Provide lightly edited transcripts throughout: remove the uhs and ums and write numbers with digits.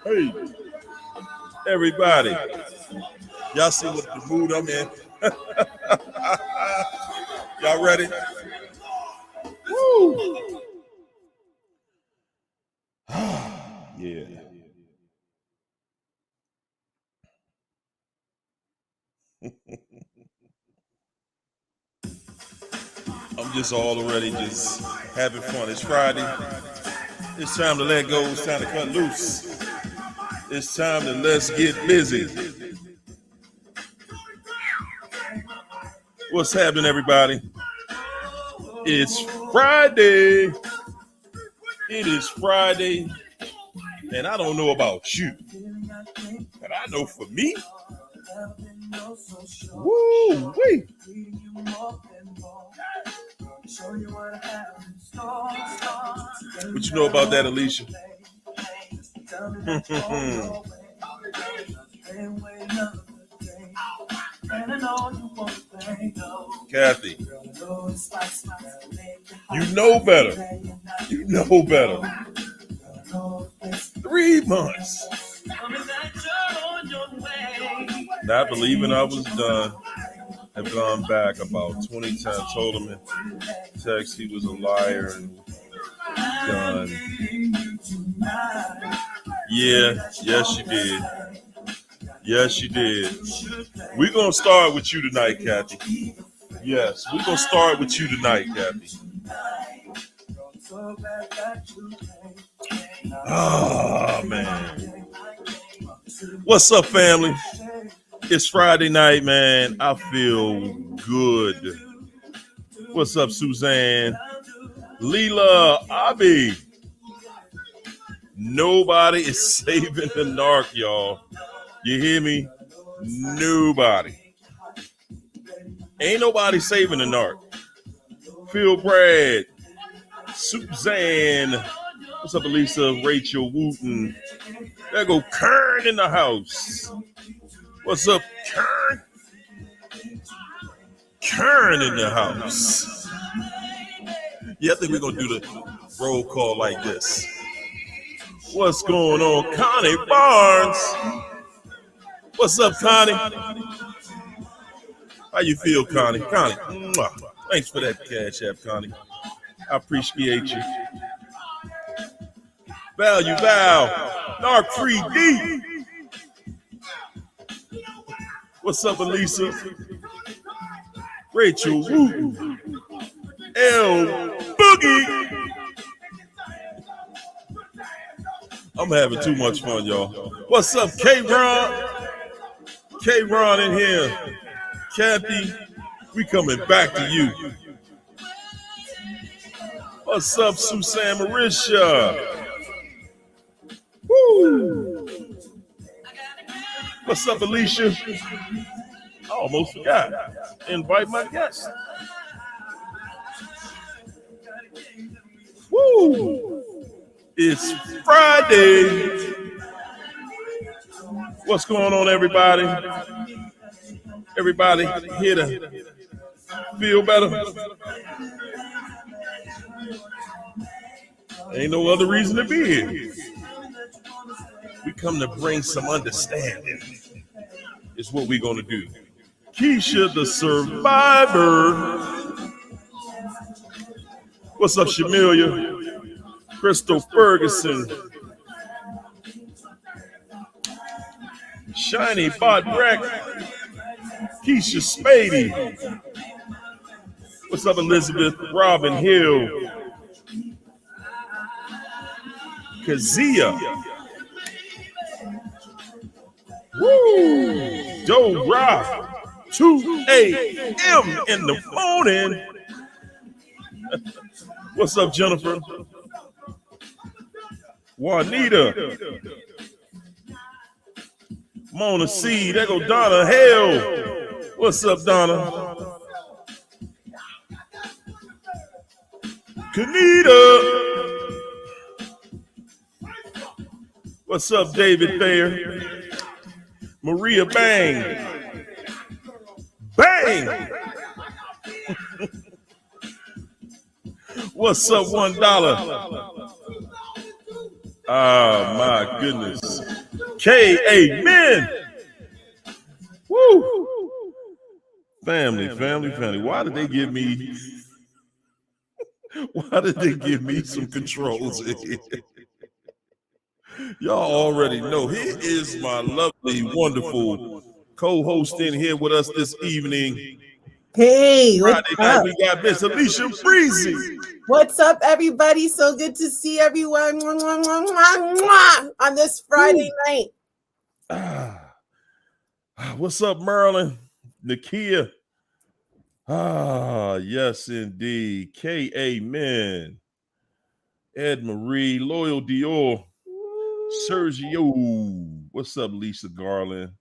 hey, everybody. Y'all see what the mood I'm in? Y'all ready? Woo! Yeah. I'm just already just having fun. It's Friday. It's time to let go. It's time to cut loose. It's time to let's get busy. What's happening, everybody? It's Friday. It is Friday. And I don't know about you, but I know for me, woo wee. What you know about that, Alicia? Kathy, you know better. You know better. 3 months. Not believing I was done. Have gone back about 20 times. Told him in text he was a liar and done. Yeah, yes, you did. Yes, you did. We're going to start with you tonight, Kathy. Yes, we're going to start with you tonight, Kathy. Oh, man. What's up, family? It's Friday night, man. I feel good. What's up, Suzanne? Leela, Abby. Nobody is saving the narc, y'all. You hear me? Nobody. Ain't nobody saving the narc. Phil Brad, Suzanne. What's up, Elisa? Rachel Wooten. There go Kern in the house. What's up, Kern? Kern in the house. Yeah, I think we're going to do the roll call like this. What's going on? Connie Barnes. What's up, Connie? How you feel, Connie? Connie, mwah. Thanks for that cash app, Connie. I appreciate you. Value, Val. Narc 3D. What's up, Elisa? Rachel Woo. L Boogie. I'm having too much fun, y'all. What's up, K-Ron? K-Ron in here. Kathy, we coming back to you. What's up, Suzanne Marisha? Woo! What's up, Alicia? I almost forgot. Invite my guest. Woo! It's Friday. What's going on, everybody? Everybody here to feel better? Ain't no other reason to be here. We come to bring some understanding. Is what we're going to do. Keisha, the survivor. What's up, Shamilia? Crystal Ferguson. Shiny Bot Breck. Keisha Spady. What's up, Elizabeth? Robin Hill. Kazia. Woo! Joe Rock. 2 a.m. in the morning. What's up, Jennifer? Juanita. Mona C. There go Donna Hale. What's up, Donna? Kanita. What's up, David Thayer? Maria Bang. Bang! What's up, $1? Ah, my goodness. K-A-Men. Woo. Family. Why did they give me some controls in here? Y'all already know. Here is my lovely, wonderful co-host in here with us this evening. Hey, what's Friday night, we got Miss Alicia Breezy. What's up, everybody? So good to see everyone on this Friday night. What's up, Marilyn? Nakia. Yes, indeed. K-A-Men. Ed Marie, Loyal Dior, Sergio. What's up, Lisa Garland?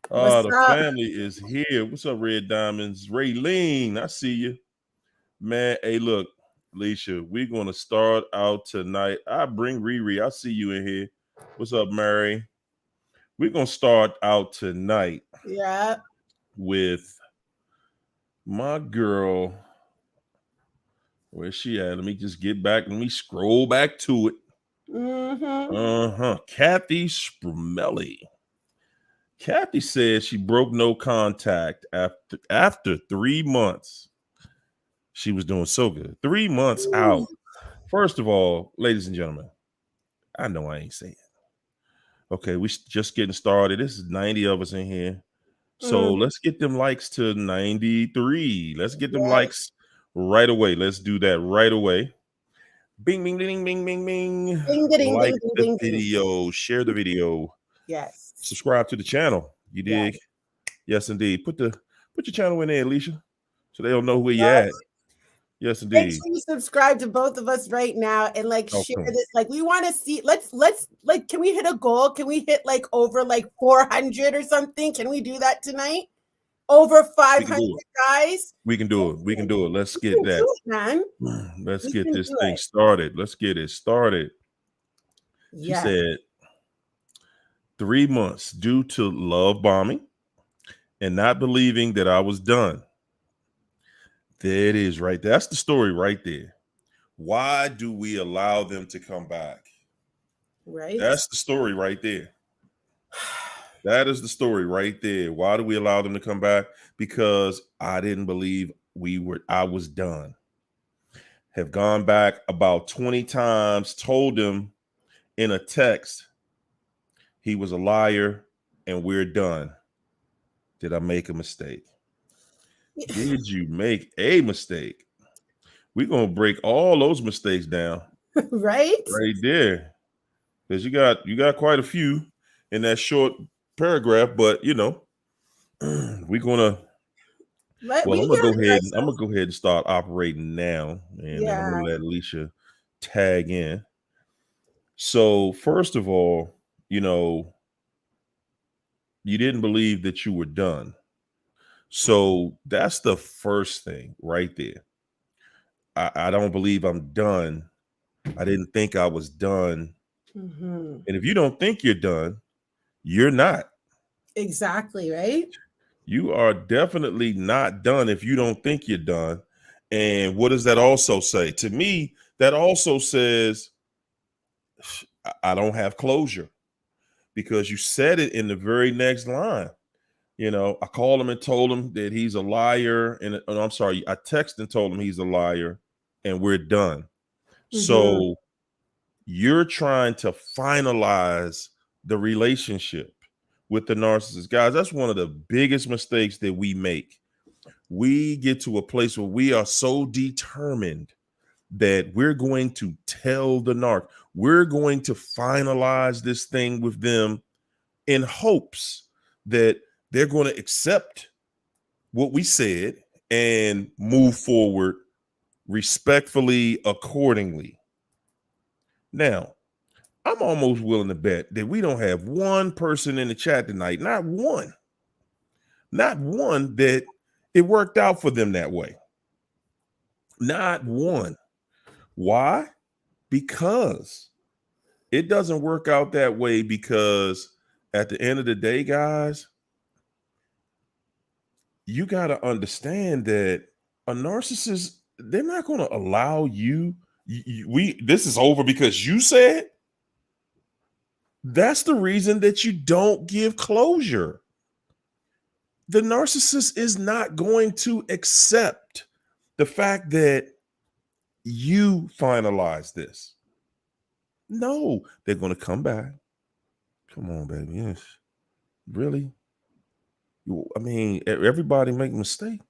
The family is here. What's up, Red Diamonds? Raylene, I see you. Man, hey, look, Alicia, we're going to start out tonight. I bring Riri. I see you in here. What's up, Mary? We're going to start out tonight with my girl. Where's she at? Let me just get back. Let me scroll back to it. Kathy Spramelli. Kathy said she broke no contact after 3 months. She was doing so good. 3 months out. First of all, ladies and gentlemen, I know I ain't saying. Okay, we just getting started. This is 90 of us in here. So let's get them likes to 93. Let's get them likes right away. Let's do that right away. Bing, bing, bing, bing, bing, bing. Like the video. Share the video. Yes. Subscribe to the channel. You dig? Yes, indeed. Put your channel in there, Alicia, so they'll know where you're at. Yes, indeed. Make sure you subscribe to both of us right now and share this. We want to see. Let's can we hit a goal? Can we hit over 400 or something? Can we do that tonight? Over 500 guys. We can do it. We can do it. Let's get that, man. Let's get this thing started. Let's get it started. She said 3 months due to love bombing and not believing that I was done. There it is right there. That's the story right there. Why do we allow them to come back? Right. That's the story right there. That is the story right there. Why do we allow them to come back? Because I didn't believe I was done. Have gone back about 20 times, told him in a text he was a liar and we're done. Did I make a mistake? Did you make a mistake? We're going to break all those mistakes down. Right there. Because you got quite a few in that short paragraph, but we're gonna I'm gonna go ahead and start operating now, and then I'm gonna let Alicia tag in. So first of all, you didn't believe that you were done. So that's the first thing right there. I don't believe I'm done. I didn't think I was done. And if you don't think you're done, you're not. Exactly, right? You are definitely not done if you don't think you're done. And what does that also say? To me, that also says I don't have closure, because you said it in the very next line. I called him and told him that he's a liar. And I'm sorry, I texted and told him he's a liar and we're done. So you're trying to finalize the relationship with the narcissist. Guys, that's one of the biggest mistakes that we make. We get to a place where we are so determined that we're going to tell the narc, we're going to finalize this thing with them in hopes that they're going to accept what we said and move forward respectfully accordingly. Now, I'm almost willing to bet that we don't have one person in the chat tonight, not one that it worked out for them that way. Not one. Why? Because it doesn't work out that way, because at the end of the day, guys, you got to understand that a narcissist they're not going to allow you. This is over because you said. That's the reason that you don't give closure. The narcissist is not going to accept the fact that you finalize this. No, they're going to come back. Come on, baby. Yes. Really? I mean, everybody make a mistake.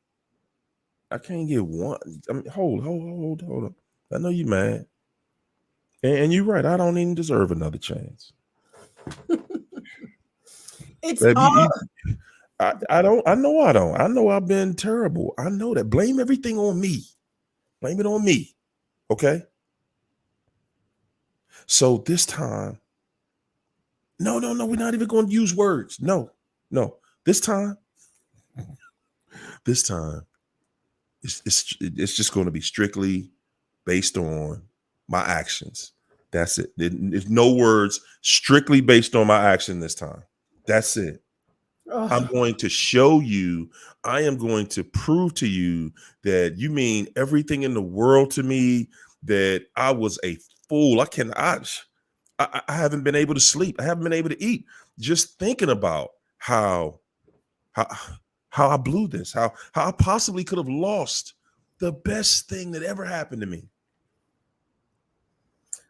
I can't get one. I mean, hold up. I know you're mad. And you're right. I don't even deserve another chance. It's Baby, all. I don't. I know I don't. I know I've been terrible. I know that. Blame everything on me. Blame it on me. Okay? So this time, no, we're not even going to use words. No. This time, it's just going to be strictly based on my actions. That's it. There's no words, strictly based on my action this time. That's it. I'm going to show you, I am going to prove to you that you mean everything in the world to me, that I was a fool. I haven't been able to sleep. I haven't been able to eat. Just thinking about how I blew this, how I possibly could have lost the best thing that ever happened to me.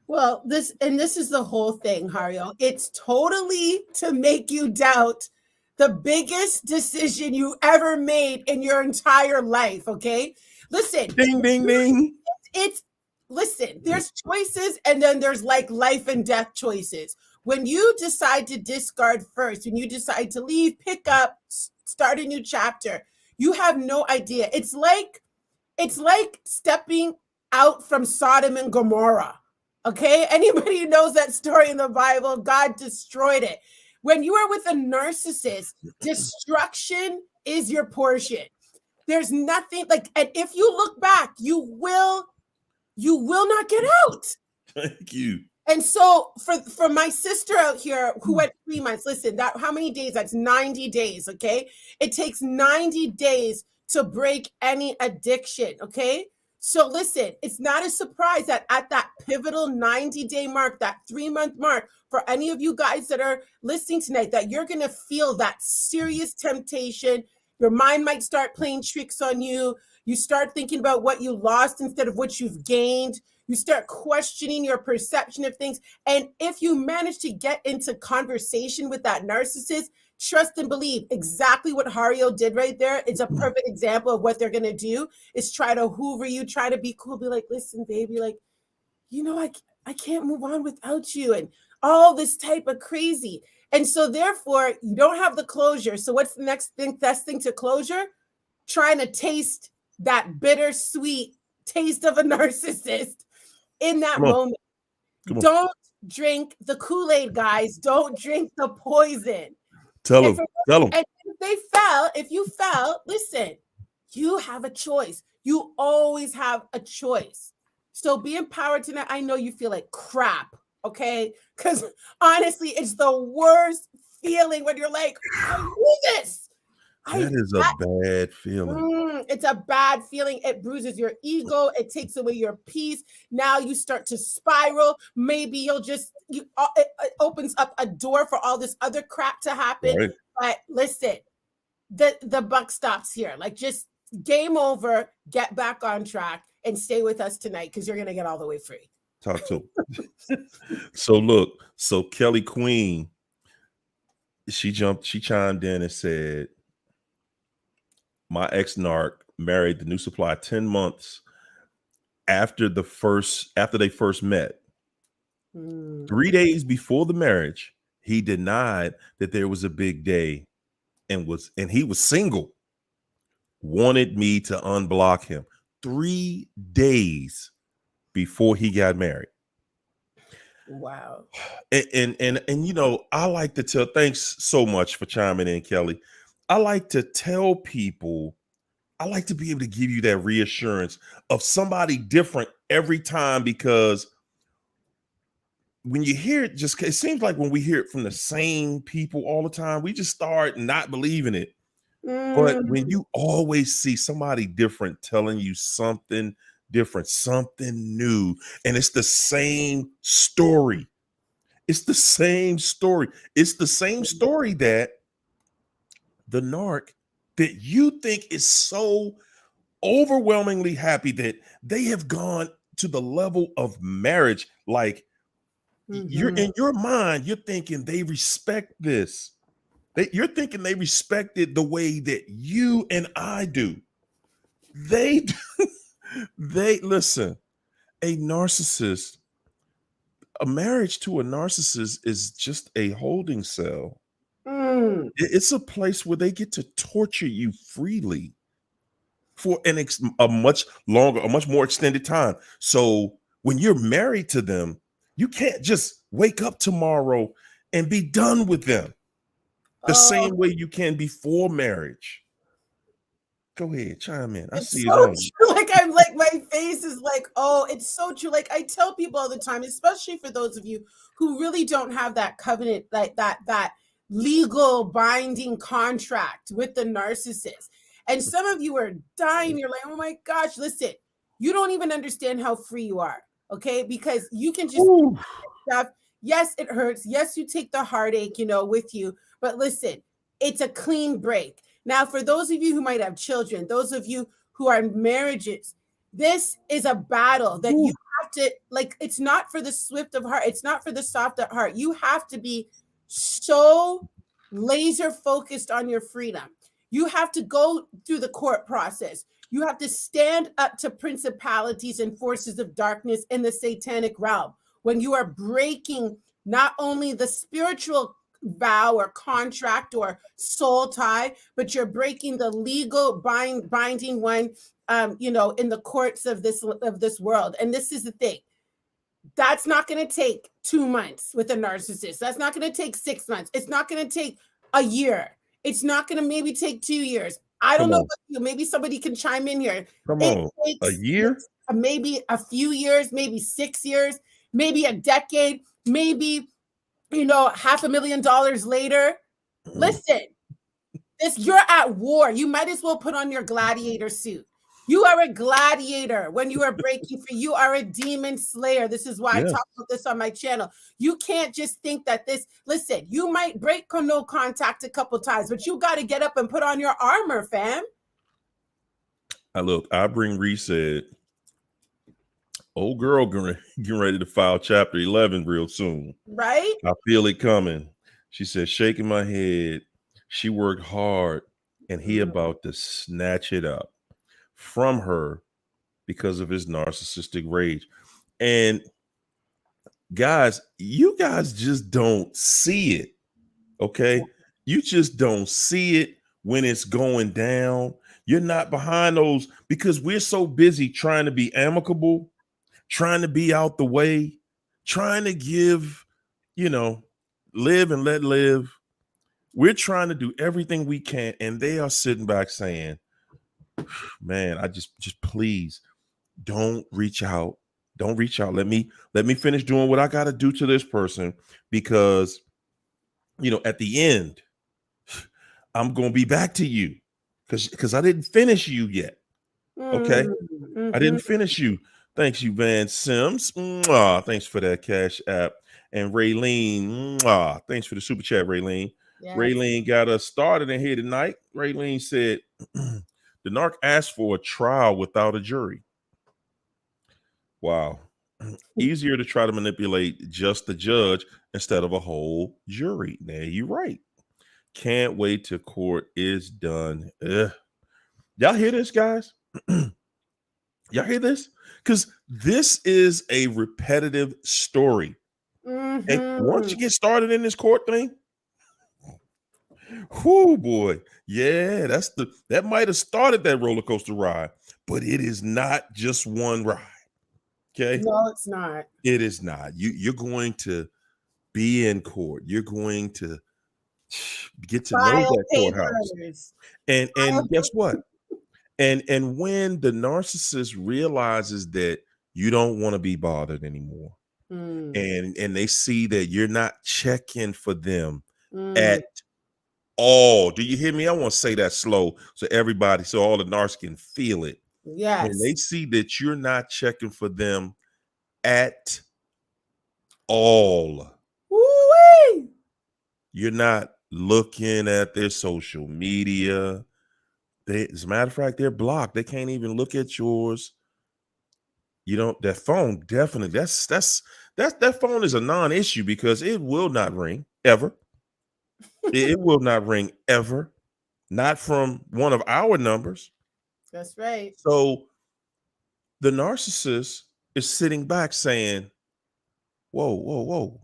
Well, this is the whole thing, Hario. It's totally to make you doubt the biggest decision you ever made in your entire life. Okay, listen. Ding, ding, ding. Listen. There's choices, and then there's like life and death choices. When you decide to discard first, when you decide to leave, pick up, start a new chapter, you have no idea. It's like stepping out from Sodom and Gomorrah. Okay, anybody who knows that story in the Bible, God destroyed it. When you are with a narcissist, destruction is your portion. There's nothing like, and if you look back, you will not get out. Thank you. And so for my sister out here who went 3 months, listen, that how many days? That's 90 days. Okay, it takes 90 days to break any addiction. Okay. So listen, it's not a surprise that at that pivotal 90-day mark, that 3-month mark, for any of you guys that are listening tonight, that you're going to feel that serious temptation. Your mind might start playing tricks on you. You start thinking about what you lost instead of what you've gained. You start questioning your perception of things. And if you manage to get into conversation with that narcissist, trust and believe exactly what Hario did right there. It's a perfect example of what they're going to do is try to hoover you, try to be cool, be like, listen, baby, like, I can't move on without you. And all this type of crazy. And so therefore you don't have the closure. So what's the next thing, best thing to closure? Trying to taste that bittersweet taste of a narcissist in that moment. Don't drink the Kool-Aid, guys. Don't drink the poison. Tell them. And if you fell, listen, you have a choice. You always have a choice. So be empowered tonight. I know you feel like crap, okay? Because honestly, it's the worst feeling when you're like, I do this. That is a bad feeling. It's a bad feeling. It bruises your ego. It takes away your peace. Now you start to spiral. Maybe it opens up a door for all this other crap to happen. Right. But listen, the buck stops here. Like, just game over, get back on track, and stay with us tonight because you're going to get all the way free. Talk to him. So Kelly Queen, she chimed in and said, my ex-narc married the new supply 10 months after they first met. 3 days before the marriage, he denied that there was a big day and he was single. Wanted me to unblock him 3 days before he got married. Wow. And you know, I like to tell, thanks so much for chiming in, Kelly. I like to tell people, I like to be able to give you that reassurance of somebody different every time, because when you hear it, it seems like when we hear it from the same people all the time, we just start not believing it. But when Mm. you always see somebody different telling you something different, something new, and it's the same story. It's the same story. It's the same story that the narc that you think is so overwhelmingly happy that they have gone to the level of marriage. Like you're Mhm. in your mind, you're thinking they respect this. You're thinking they respect it the way that you and I do. They they listen. A narcissist, a marriage to a narcissist is just a holding cell. Mm. It's a place where they get to torture you freely for a much longer, a much more extended time. So when you're married to them, you can't just wake up tomorrow and be done with them the Oh, same way you can before marriage. Go ahead, chime in. I it's see so it on you. true. Like I'm like my face is like, oh, it's so true. Like I tell people all the time, especially for those of you who really don't have that covenant, like that legal binding contract with the narcissist. And some of you are dying. You're like, oh my gosh, listen, you don't even understand how free you are. Okay. Because you can just Ooh. stuff. Yes, it hurts. Yes, you take the heartache, with you. But listen, it's a clean break. Now, for those of you who might have children, those of you who are in marriages, this is a battle that you Ooh. have to, like, it's not for the swift of heart. It's not for the soft of heart. You have to be so laser focused on your freedom. You have to go through the court process. You have to stand up to principalities and forces of darkness in the satanic realm when you are breaking not only the spiritual vow or contract or soul tie, but you're breaking the legal binding one, in the courts of this world. And this is the thing. That's not going to take 2 months with a narcissist. That's not going to take 6 months. It's not going to take a year. It's not going to maybe take 2 years. I don't Come know on. about you. Maybe somebody can chime in here. Come It on. A takes year? maybe a few years, maybe 6 years, maybe a decade, maybe $500,000 later. Listen, you're at war. You might as well put on your gladiator suit. You are a gladiator when you are breaking free. You are a demon slayer. This is why I Yes. talk about this on my channel. You can't just think that listen, you might break no contact a couple times, but you got to get up and put on your armor, fam. I bring reset. Old girl getting ready to file chapter 11 real soon. Right? I feel it coming. She said, shaking my head. She worked hard and he about to snatch it up from her because of his narcissistic rage. And guys, you guys just don't see it. Okay. You just don't see it when it's going down. You're not behind those because we're so busy trying to be amicable, trying to be out the way, trying to give, live and let live. We're trying to do everything we can, and they are sitting back saying, "Man, I just please don't reach out. Don't reach out. Let me finish doing what I got to do to this person because at the end, I'm gonna be back to you because I didn't finish you yet. Okay, I Mm-hmm. didn't finish you. Thanks, you Van Sims. Mwah. Thanks for that Cash App. And Raylene, mwah. Thanks for the super chat, Raylene. Yes. Raylene got us started in here tonight. Raylene said, the narc asked for a trial without a jury. Wow. Easier to try to manipulate just the judge instead of a whole jury. Now you're right. Can't wait till court is done. Ugh. Y'all hear this, guys? Y'all hear this? Because this is a repetitive story. And once Mm-hmm. you get started in this court thing, whoo boy, yeah, that might have started that roller coaster ride, but it is not just one ride. Okay, No, it's not. it is not. You're going to be in court. You're going to get to know File that courthouse, papers. and guess what? And when the narcissist realizes that you don't want to be bothered anymore, Mm, and they see that you're not checking for them mm, at all. Do you hear me? I want to say that slow so everybody, so all the narcs can feel it. When Yes. they see that you're not checking for them at all, Woo-wee. you're not looking at their social media. As a matter of fact, they're blocked. They can't even look at yours. You don't. That phone definitely. That phone is a non-issue because it will not ring ever. It will not ring ever. Not from one of our numbers. That's right. So the narcissist is sitting back saying, whoa, whoa, whoa.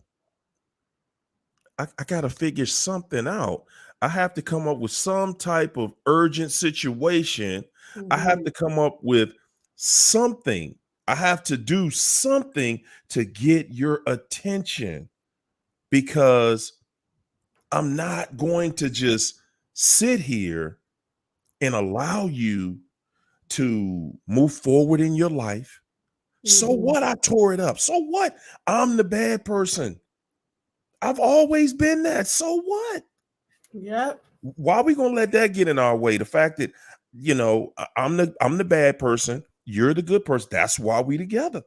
I got to figure something out. I have to come up with some type of urgent situation. I have to come up with something. I have to do something to get your attention because I'm not going to just sit here and allow you to move forward in your life. So what? I tore it up. So what? I'm the bad person. I've always been that. So what? Yep. Why are we gonna let that get in our way? The fact that I'm the bad person, you're the good person. That's why we together.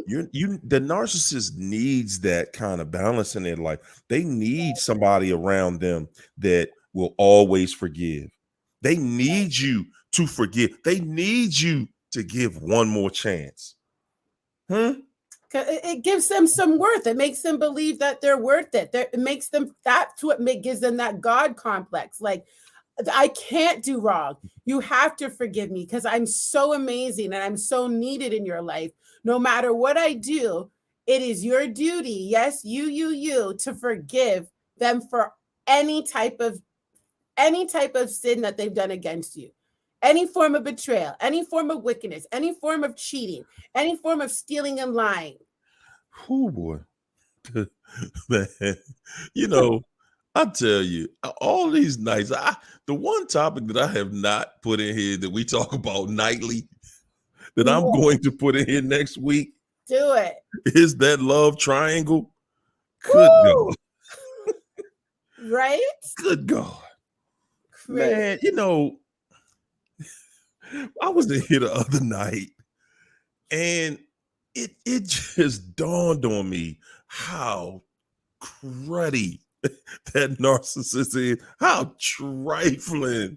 The narcissist needs that kind of balance in their life. They need somebody around them that will always forgive. They need you to forgive. They need you to give one more chance. It gives them some worth. It makes them believe that they're worth it. It makes them, that's what gives them that God complex. Like, I can't do wrong. You have to forgive me because I'm so amazing and I'm so needed in your life. No matter what I do, it is your duty, yes, you, to forgive them for any type of sin that they've done against you. Any form of betrayal, any form of wickedness, any form of cheating, any form of stealing and lying. Oh boy. Man, I tell you, all these nights, the one topic that I have not put in here that we talk about nightly, that I'm going to put in here next week, do it, is that love triangle. Good God. Right? Good God. Crazy. Man, I was in here the other night and it just dawned on me how cruddy that narcissist is, how trifling,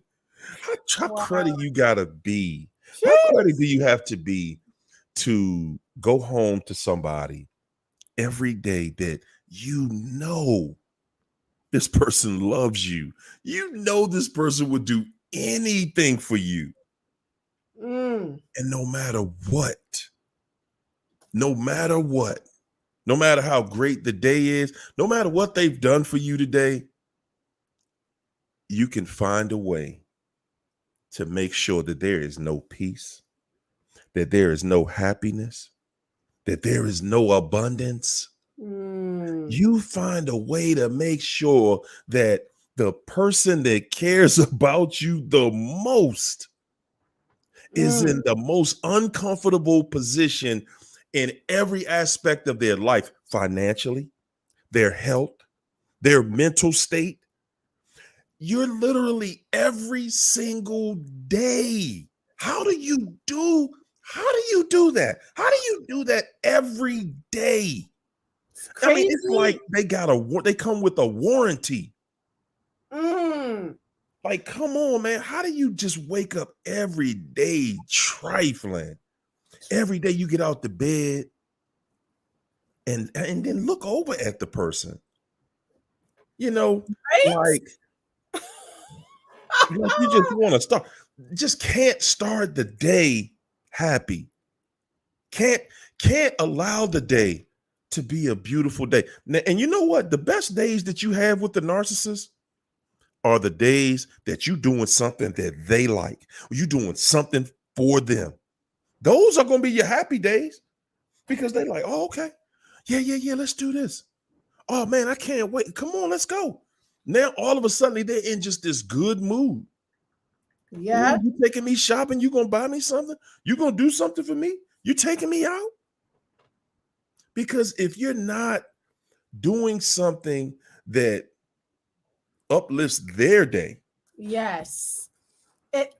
how cruddy you gotta be. How cruddy do you have to be to go home to somebody every day that this person loves you? This person would do anything for you. And no matter what, no matter how great the day is, no matter what they've done for you today, you can find a way to make sure that there is no peace, that there is no happiness, that there is no abundance. You find a way to make sure that the person that cares about you the most is in the most uncomfortable position in every aspect of their life, financially, their health, their mental state. You're literally every single day. How do you do that? How do you do that every day? I mean, it's like they come with a warranty. Like, come on, man. How do you just wake up every day trifling? Every day you get out the bed and then look over at the person. Right? Like you just want to start. Just can't start the day happy. Can't allow the day to be a beautiful day. And you know what? The best days that you have with the narcissist are the days that you doing something that they like. You doing something for them. Those are going to be your happy days because they like, oh, okay. Yeah, let's do this. Oh man, I can't wait. Come on, let's go. Now all of a sudden they're in just this good mood. Yeah. Ooh, you taking me shopping? You gonna buy me something? You gonna do something for me? You taking me out? Because if you're not doing something that uplifts their day. Yes.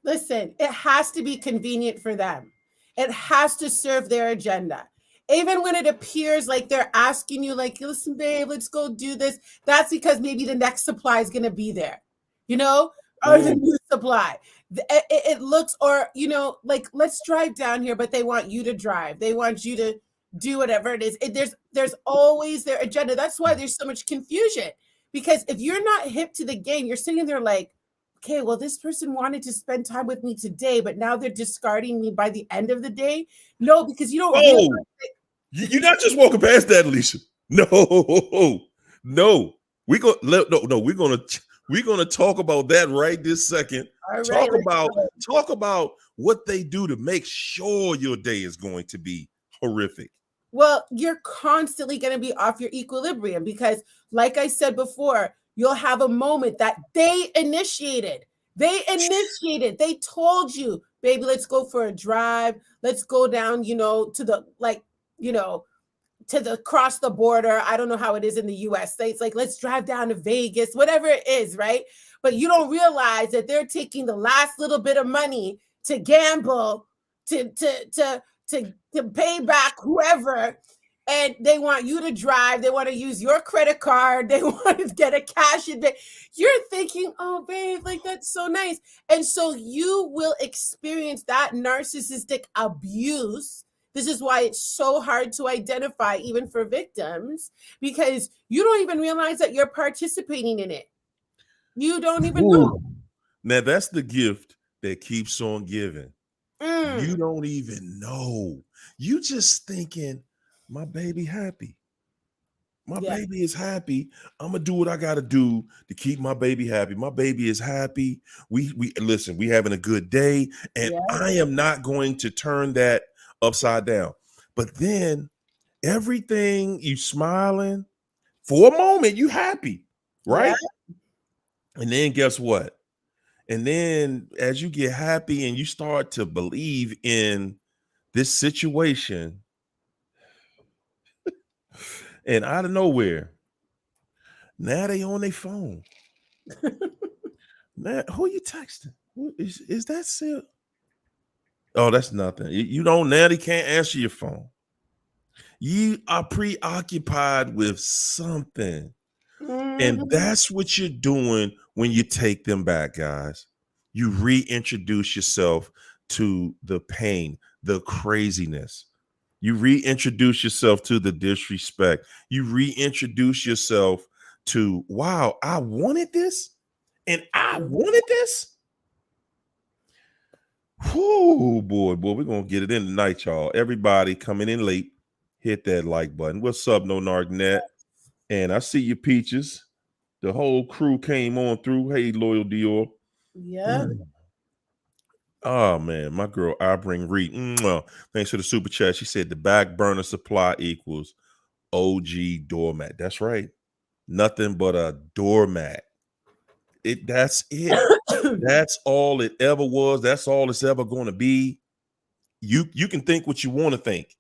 Listen, it has to be convenient for them. It has to serve their agenda. Even when it appears like they're asking you, like, listen, babe, let's go do this. That's because maybe the next supply is going to be there, you know, or the Ooh. new supply. It looks, or, you know, like, let's drive down here, but they want you to drive. They want you to do whatever it is. There's always their agenda. That's why there's so much confusion. Because if you're not hip to the game, you're sitting there like, okay, well, this person wanted to spend time with me today, but now they're discarding me by the end of the day. No, because you don't realize. Oh, you're not just walking past that, Alicia. No, no. We're gonna talk about that right this second. All right, Talk about what they do to make sure your day is going to be horrific. well, you're constantly going to be off your equilibrium because, like I said before, you'll have a moment that they initiated. They told you, baby, let's go for a drive. Let's go down, you know, to the, like, you know, to the cross the border. I don't know how it is in the US states. Like, let's drive down to Vegas, whatever it is, right? But you don't realize that they're taking the last little bit of money to gamble, to pay back whoever, and they want you to drive. They want to use your credit card. They want to get a cash in. You're thinking, oh, babe, like that's so nice. And so you will experience that narcissistic abuse. This is why it's so hard to identify, even for victims, because you don't even realize that you're participating in it. You don't even know. Now that's the gift that keeps on giving. You don't even know. You just thinking, my baby happy. My baby is happy. I'm gonna do what I gotta do to keep my baby happy. My baby is happy. We listen, we having a good day, and I am not going to turn that upside down. But then everything, you smiling for a moment, you happy, right? And then guess what? And then as you get happy and you start to believe in this situation, and out of nowhere, now they on their phone. Now, who you texting? Is that Sil? Oh, that's nothing. You don't, now they can't answer your phone. You are preoccupied with something. And that's what you're doing when you take them back, guys. You reintroduce yourself to the pain, the craziness. You reintroduce yourself to the disrespect. You reintroduce yourself to, wow, I wanted this and I wanted this. Whoo, boy, we're going to get it in tonight, y'all. Everybody coming in late, hit that like button. What's up, No Narc Net? And I see your peaches. The whole crew came on through. Hey, Loyal Dior. Yeah. Oh, man, my girl, I bring Reed. Thanks for the super chat. She said the back burner supply equals OG doormat. That's right. Nothing but a doormat. That's it. That's all it ever was. That's all it's ever going to be. You can think what you want to think.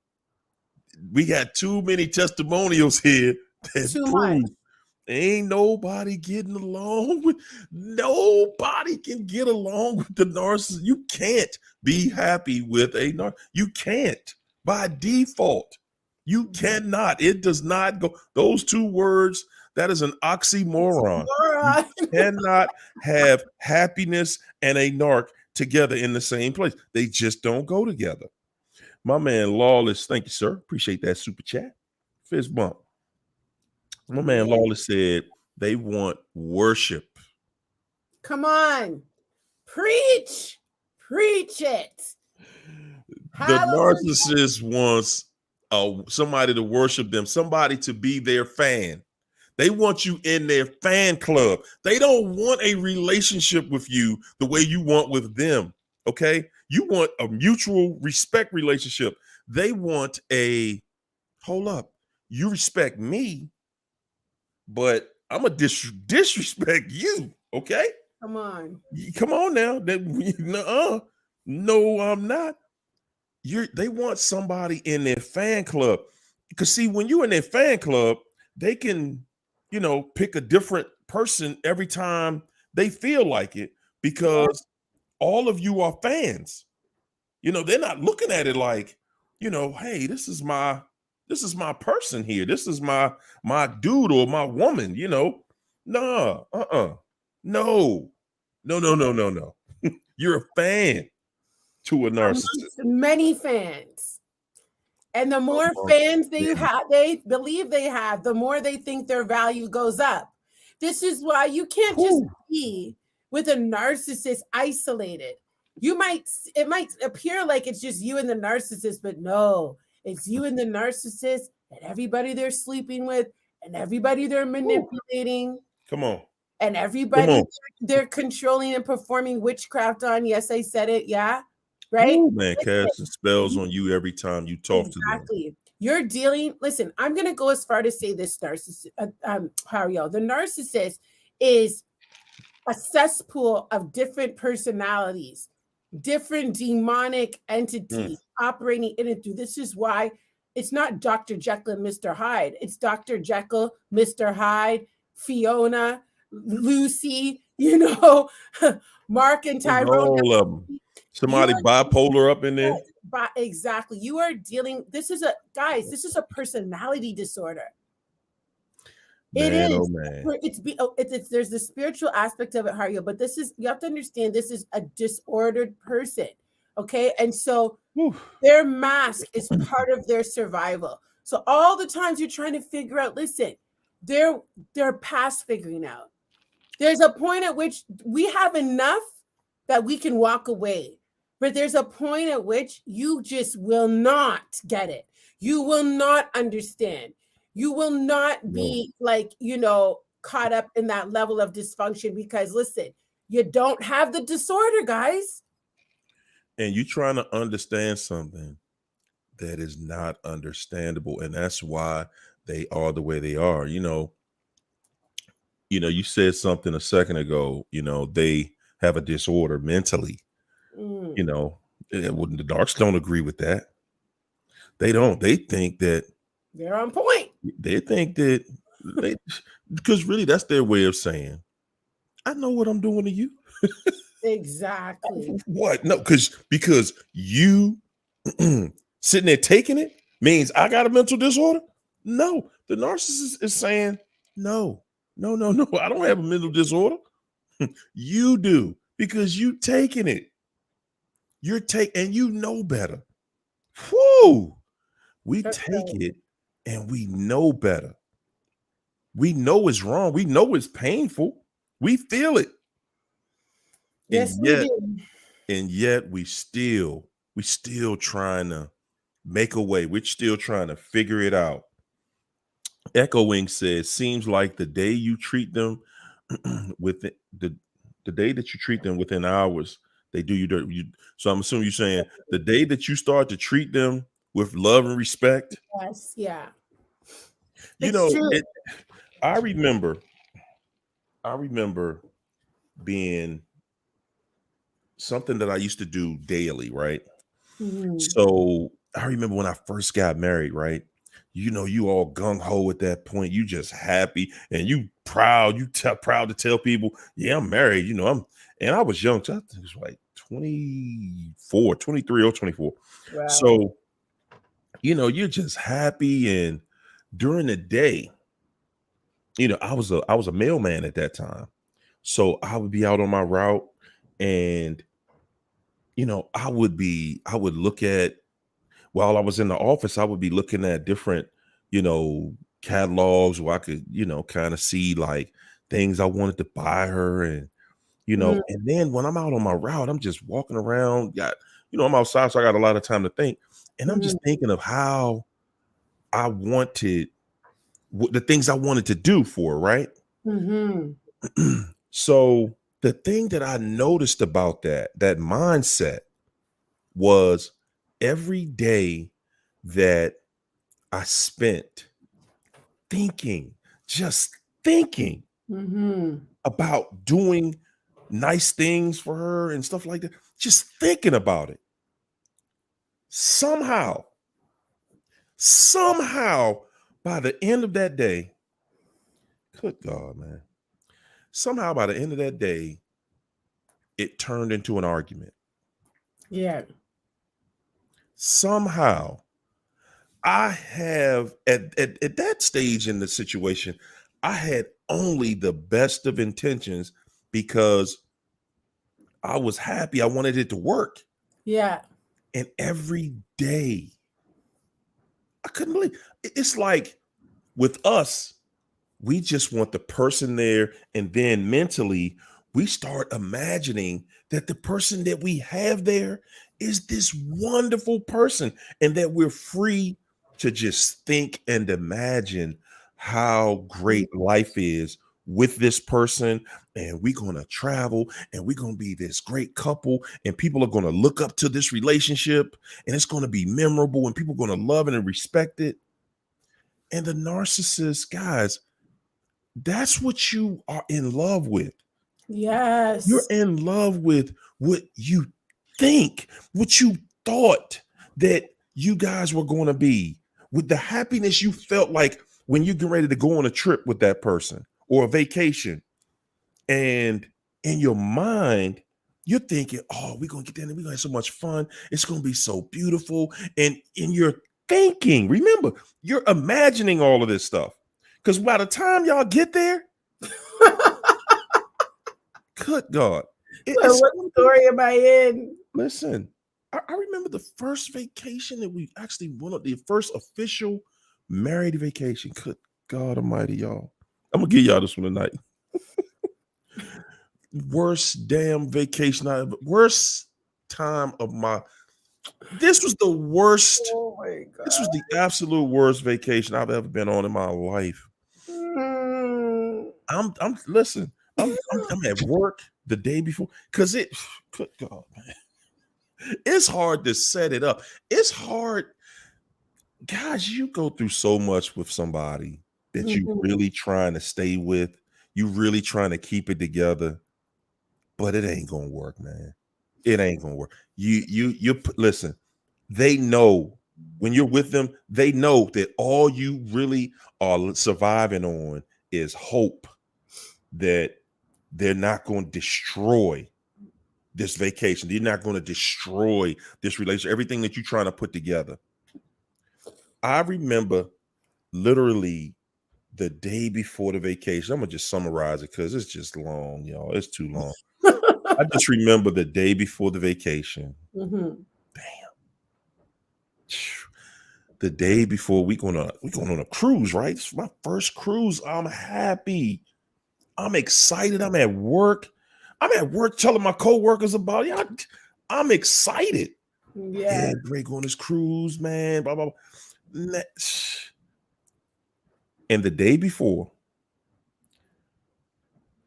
We got too many testimonials here that prove ain't nobody getting along with, nobody can get along with the narcissist. You can't be happy with a narcissist. You can't by default. You cannot. It does not go. Those two words, that is an oxymoron. You cannot have happiness and a narc together in the same place. They just don't go together. My man Lawless, thank you, sir. Appreciate that super chat. Fist bump. My man Lawless said they want worship. Come on. Preach it. The narcissist wants somebody to worship them, somebody to be their fan. They want you in their fan club. They don't want a relationship with you the way you want with them, okay? You want a mutual respect relationship. They want a, hold up, you respect me, but I'm going to disrespect you, okay? Come on now. No, I'm not. They want somebody in their fan club. Because see, when you're in their fan club, they can, pick a different person every time they feel like it, because all of you are fans. They're not looking at it like, hey, this is my person here. This is my dude or my woman, Nah, no, no. You're a fan to a narcissist. Amongst many fans. And the more fans they believe they have, the more they think their value goes up. This is why you can't just be with a narcissist isolated. It might appear like it's just you and the narcissist, but no, it's you and the narcissist and everybody they're sleeping with and everybody they're manipulating. Come on. And everybody they're controlling and performing witchcraft on. Yes, I said it. Yeah. Right? Ooh, man, casting spells on you every time you talk to them. Exactly. You're dealing. Listen, I'm going to go as far to say this narcissist, Hario. The narcissist is a cesspool of different personalities, different demonic entities operating in it. This is why it's not Dr. Jekyll and Mr. Hyde. It's Dr. Jekyll, Mr. Hyde, Fiona, Lucy, Mark and Tyrone. All of them. Somebody bipolar up in there. Exactly. You are dealing. This is a personality disorder. Man, it is. Oh man. It's there's the spiritual aspect of it, Hario, but you have to understand this is a disordered person. Okay. And so their mask is part of their survival. So all the times you're trying to figure out, listen, they're past figuring out. There's a point at which we have enough that we can walk away. But there's a point at which you just will not get it. You will not understand. You will not be caught up in that level of dysfunction because, listen, you don't have the disorder, guys. And you're trying to understand something that is not understandable. And that's why they are the way they are. You said something a second ago, they have a disorder mentally. The Narcs don't agree with that. They don't. They think that they're on point. They think that because really that's their way of saying, I know what I'm doing to you. Exactly. What? No, because you sitting there taking it means I got a mental disorder. No, the narcissist is saying, no, I don't have a mental disorder. You do, because you taking it. And you know better. Whoo! We take it and we know better. We know it's wrong. We know it's painful. We feel it. Yes, we do. And yet we still trying to make a way. We're still trying to figure it out. Echoing says, seems like the day you treat them with the day that you treat them within hours, they do you dirty. So I'm assuming you're saying the day that you start to treat them with love and respect. Yes, yeah. I remember being something that I used to do daily, right? Mm-hmm. So I remember when I first got married, right? You all gung-ho at that point. You just happy and you proud. Proud to tell people, yeah, I'm married. And I was young. So I think it was like 24, 23 or 24. Wow. So, you're just happy. And during the day, I was a mailman at that time. So I would be out on my route and, I would look at, while I was in the office, I would be looking at different, catalogs where I could, kind of see like things I wanted to buy her. And, and then when I'm out on my route, I'm just walking around. I'm outside, so I got a lot of time to think. And I'm just thinking of how I wanted, the things I wanted to do for her, right? Mm-hmm. So the thing that I noticed about that mindset was every day that I spent just thinking about doing nice things for her and stuff like that, just thinking about it. Somehow, by the end of that day, good God, man, Somehow by the end of that day, it turned into an argument. Yeah. Somehow I have at that stage in the situation, I had only the best of intentions because I was happy. I wanted it to work. Yeah. And every day, I couldn't believe it's like with us, we just want the person there. And then mentally, we start imagining that the person that we have there is this wonderful person and that we're free to just think and imagine how great life is with this person. And we're going to travel and we're going to be this great couple and people are going to look up to this relationship and it's going to be memorable and people are going to love it and respect it. And the narcissist, guys, that's what you are in love with. Yes. You're in love with what you think, what you thought that you guys were going to be, with the happiness you felt like when you get ready to go on a trip with that person or a vacation. And in your mind, you're thinking, oh, we're going to get there and we're going to have so much fun. It's going to be so beautiful. And in your thinking, remember, you're imagining all of this stuff. Because by the time y'all get there, good God. What story am I in? Listen, I remember the first vacation that we actually went on, the first official married vacation. Good God Almighty, y'all. I'm going to give y'all this one tonight. Worst damn vacation I ever, worst time of my, this was the worst. Oh my God. This was the absolute worst vacation I've ever been on in my life. Listen, I'm at work the day before because good God, man. It's hard to set it up. It's hard. Guys, you go through so much with somebody that you really trying to stay with. You really trying to keep it together, but it ain't gonna work, man. It ain't gonna work. Listen, they know when you're with them, they know that all you really are surviving on is hope that they're not going to destroy this vacation. They're not going to destroy this relationship, everything that you're trying to put together. I remember literally the day before the vacation. I'm going to just summarize it because it's just long, y'all. It's too long. I just remember the day before the vacation. Damn. The day before we going on a cruise, right? It's my first cruise. I'm happy. I'm excited. I'm at work. Telling my coworkers about it. I'm excited. Yeah, great going on this cruise, man. Blah, blah, blah. And the day before,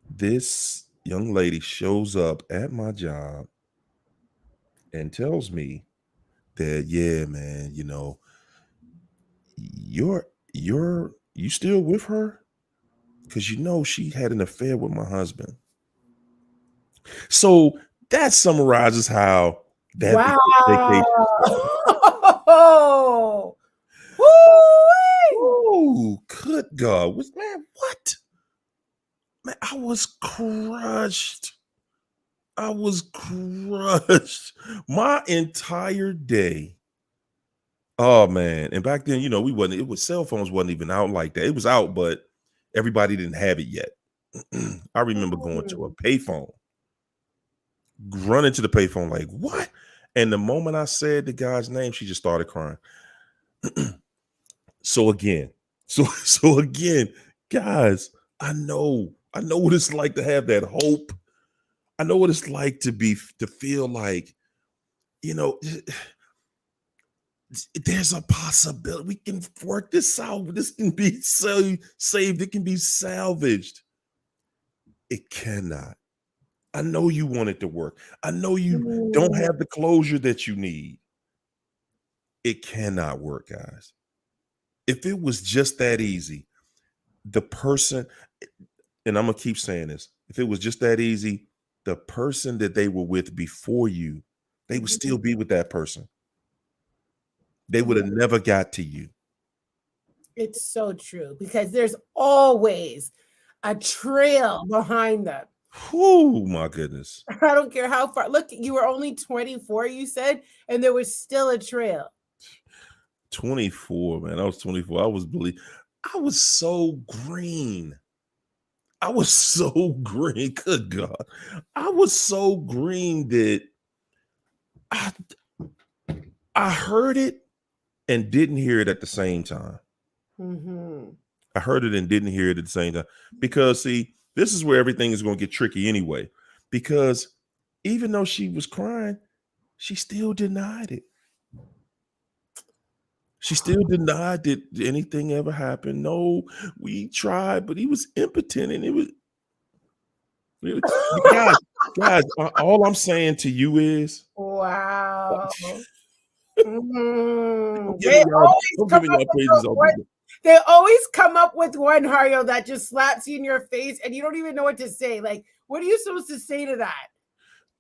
this young lady shows up at my job and tells me that, yeah, man, you know, you still with her? Because you know she had an affair with my husband. So that summarizes how that vacation. Wow. Oh, good God. Man, what? Man, I was crushed. My entire day. Oh, man. And back then, you know, cell phones wasn't even out like that. It was out, but everybody didn't have it yet. I remember going to a payphone, running to the payphone like, what? And the moment I said the guy's name, she just started crying. So again, guys, I know what it's like to have that hope. I know what it's like to feel like, you know, there's a possibility we can work this out. This can be saved. It can be salvaged. It cannot. I know you want it to work. I know you don't have the closure that you need. It cannot work, guys. If it was just that easy, the person, and I'm going to keep saying this, if it was just that easy, the person that they were with before you, they would still be with that person. They would have never got to you. It's so true because there's always a trail behind them. Oh my goodness. I don't care how far. Look, you were only 24, you said, and there was still a trail. 24, man. I was 24. I was so green. I was so green. Good God. I was so green that I, I heard it and didn't hear it at the same time. Mm-hmm. I heard it and didn't hear it at the same time. Because, see, this is where everything is going to get tricky anyway. Because even though she was crying, she still denied it. She still denied that anything ever happened. No, we tried, but he was impotent, and it was guys. All I'm saying to you is, Wow. I'm They giving y'all praises all the they always come up with one, Hario, that just slaps you in your face and you don't even know what to say. Like, what are you supposed to say to that?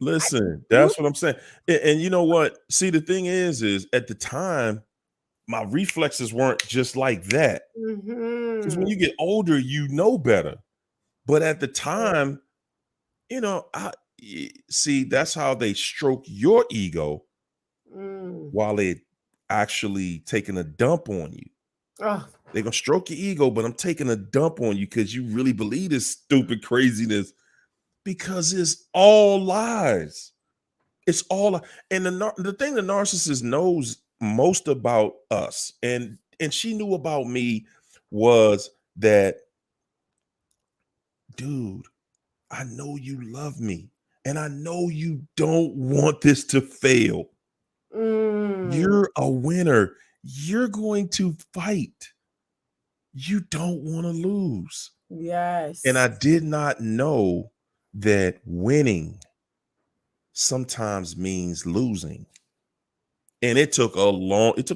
Listen, that's what I'm saying. And you know what? See, the thing is at the time, my reflexes weren't just like that. Because when you get older, you know better. But at the time, you know, see, that's how they stroke your ego while they actually taking a dump on you. They're gonna stroke your ego, but I'm taking a dump on you because you really believe this stupid craziness, because it's all lies. It's all, and the thing the narcissist knows most about us, and she knew about me, was that, dude, I know you love me, and I know you don't want this to fail. You're a winner. You're going to fight. You don't want to lose. Yes. And I did not know that winning sometimes means losing. And it took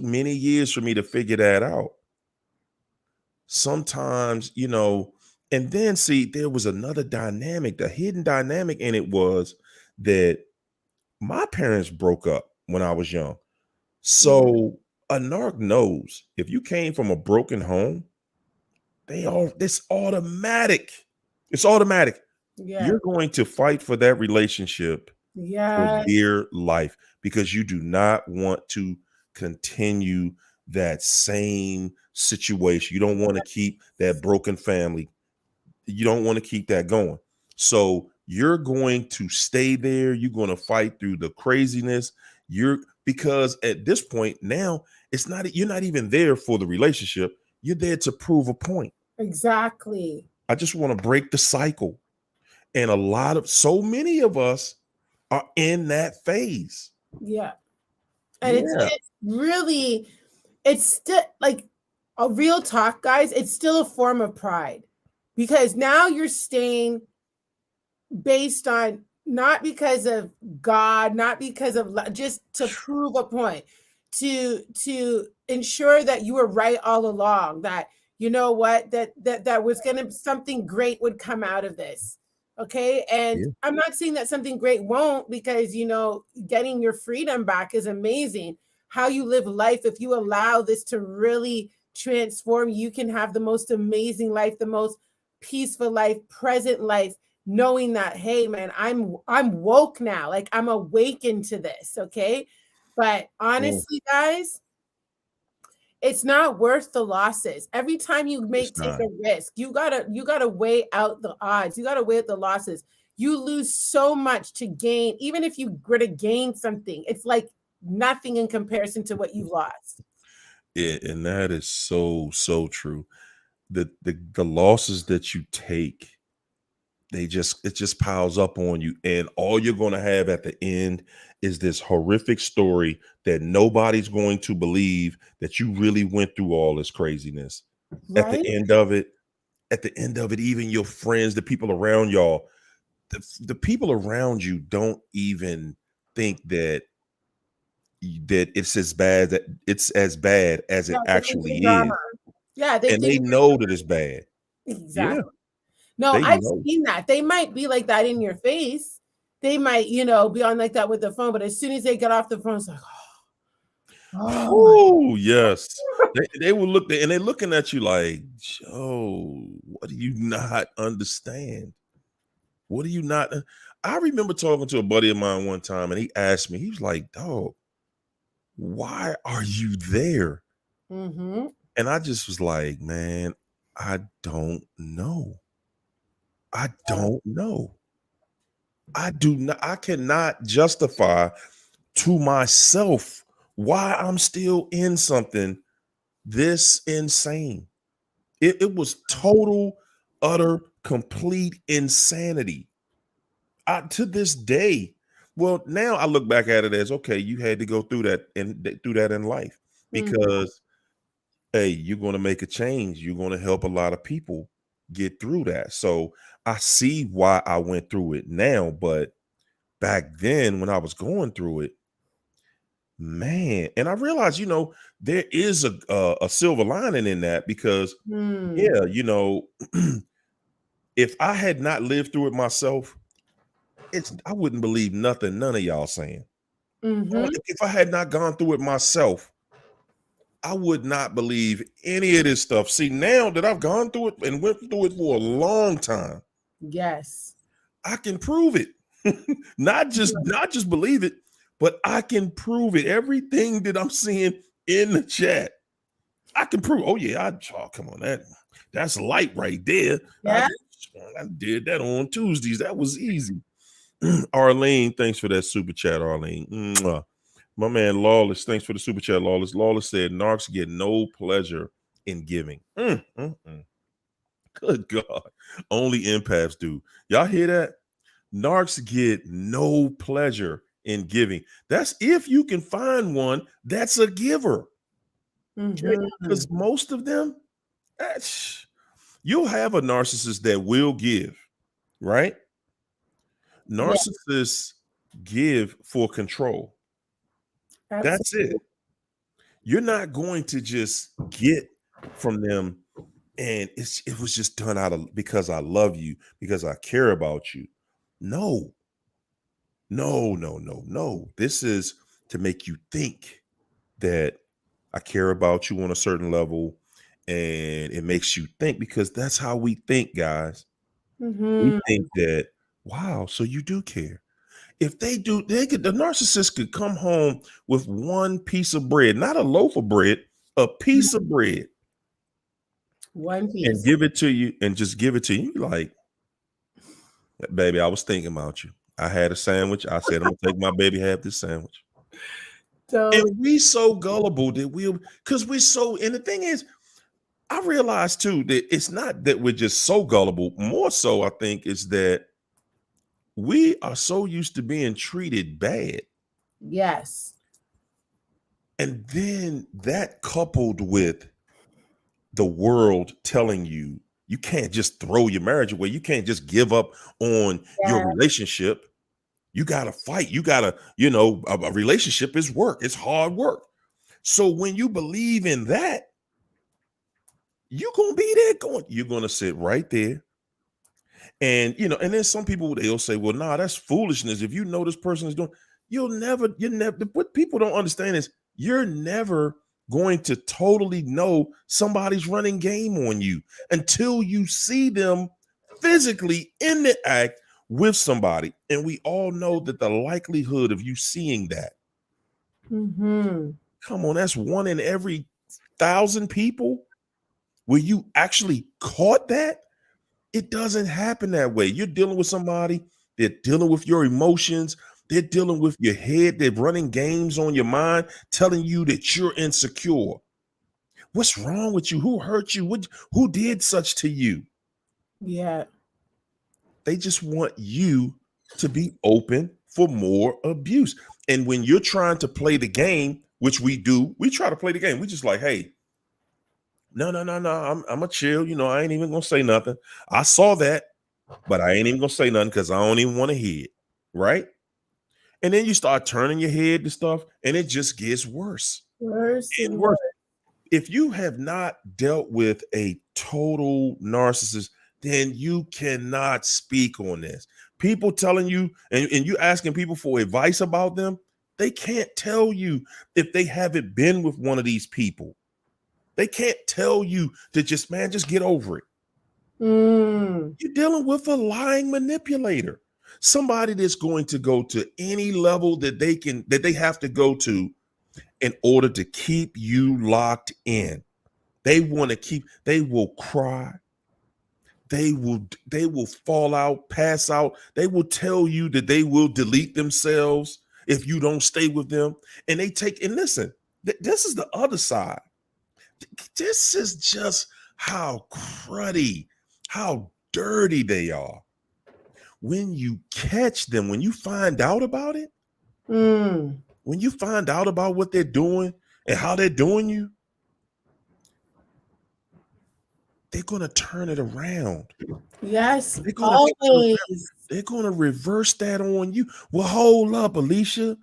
many years for me to figure that out. Sometimes, you know, and then see, there was another dynamic, the hidden dynamic in it was that my parents broke up when I was young. So a narc knows if you came from a broken home, it's automatic. It's automatic. Yeah. You're going to fight for that relationship for dear life, because you do not want to continue that same situation. You don't want to keep that broken family. You don't want to keep that going. So you're going to stay there. You're going to fight through the craziness. Because at this point now, you're not even there for the relationship. You're there to prove a point. Exactly. I just want to break the cycle. And so many of us are in that phase. Yeah. And it's really, it's still like a real talk, guys. It's still a form of pride, because now you're staying based on, not because of God, not because of just to prove a point, to ensure that you were right all along, that you know what, that was something great would come out of this. Okay. And I'm not saying that something great won't, because, you know, getting your freedom back is amazing. How you live life, if you allow this to really transform, you can have the most amazing life, the most peaceful life, present life, knowing that, hey man, I'm woke now, like I'm awakened to this. Okay. But honestly, guys, it's not worth the losses. Every time you take a risk, you gotta weigh out the odds. You gotta weigh out the losses. You lose so much to gain. Even if you were to gain something, it's like nothing in comparison to what you've lost. Yeah, and that is so true. The losses that you take, it just piles up on you, and all you're going to have at the end is this horrific story that nobody's going to believe that you really went through all this craziness. Right? At the end of it, even your friends, the people around y'all, the people around you don't even think that it's as bad as it actually is. Yeah, they know that it's bad. Exactly. Yeah. No, I've seen that. They might be like that in your face. They might, you know, be on like that with the phone, but as soon as they get off the phone, it's like, oh. Oh my. Oh, yes. They will look and they're looking at you like, Joe, what do you not understand? What do you not? I remember talking to a buddy of mine one time and he asked me, he was like, dog, why are you there? Mm-hmm. And I just was like, man, I don't know. I don't know. I do not, I cannot justify to myself why I'm still in something this insane. It was total, utter, complete insanity. To this day, well, now I look back at it as okay, you had to go through that and through that in life Mm-hmm. because hey, you're going to make a change. You're going to help a lot of people get through that. So I see why I went through it now, but back then when I was going through it, man, and I realized, there is a silver lining in that because Mm. yeah, if I had not lived through it myself, I wouldn't believe nothing none of y'all saying. Mm-hmm. If I had not gone through it myself, I would not believe any of this stuff. See, now that I've gone through it and went through it for a long time, Yes. I can prove it. not just believe it, but I can prove it. Everything that I'm seeing in the chat, I can prove. Oh yeah, come on, that's light right there. Yeah. I did that on Tuesdays. That was easy. Arlene, thanks for that super chat, Arlene. Mwah. My man Lawless, thanks for the super chat, Lawless. Lawless said, narcs get no pleasure in giving. Good God. Only empaths do. Y'all hear that? Narcs get no pleasure in giving. That's if you can find one that's a giver. Mm-hmm. Because most of them, you'll have a narcissist that will give, right? Yeah. Narcissists give for control. That's Absolutely. it. You're not going to just get from them and it was just done out of because I love you, because I care about you. No, no, no, no, no. This is to make you think that I care about you on a certain level and it makes you think because that's how we think, guys. We Mm-hmm. think that, wow, so you do care. If they do, the narcissist could come home with one piece of bread, not a loaf of bread, a piece of bread, One and piece. give it to you and just give it to you. Like, baby, I was thinking about you. I had a sandwich. I said, I'm gonna take my baby have this sandwich. And So we so gullible that because we're so, and the thing is, I realize too that it's not that we're just so gullible. More so, I think, is that we are so used to being treated bad. yes. And then that coupled with the world telling you you can't just throw your marriage away. You can't just give up on your Yeah. relationship. You got to fight. You got to, a relationship is work. It's hard work. So when you believe in that, you're going to be there you're going to sit right there. And, and then some people, they'll say, well, nah, that's foolishness. If you know this person is doing, you're never, what people don't understand is you're never going to totally know somebody's running game on you until you see them physically in the act with somebody. And we all know that the likelihood of you seeing that, Mm-hmm. come on, that's 1 in every 1,000 people where you actually caught that. It doesn't happen that way. You're dealing with somebody, they're dealing with your emotions, they're dealing with your head, they're running games on your mind, telling you that you're insecure. What's wrong with you? Who hurt you? Who did such to you? Yeah. They just want you to be open for more abuse. And when you're trying to play the game, which we do, we try to play the game. We just like, hey, no, no, no, no. I'm a chill. I ain't even gonna say nothing. I saw that, but I ain't even gonna say nothing because I don't even want to hear it. Right. And then you start turning your head to stuff, and it just gets worse Worse and and worse. If you have not dealt with a total narcissist, then you cannot speak on this. People telling you, and you asking people for advice about them, They can't tell you if they haven't been with one of these people. They can't tell you to just get over it. You're dealing with a lying manipulator, somebody that's going to go to any level that they have to go to in order to keep you locked in. They will cry. They will fall out, pass out. They will tell you that they will delete themselves if you don't stay with them. And listen, this is the other side. This is just how cruddy, how dirty they are. When you catch them, when you find out about it, when you find out about what they're doing and how they're doing you, they're going to turn it around. Yes, always. They're going to reverse that on you. Well, hold up, Alicia.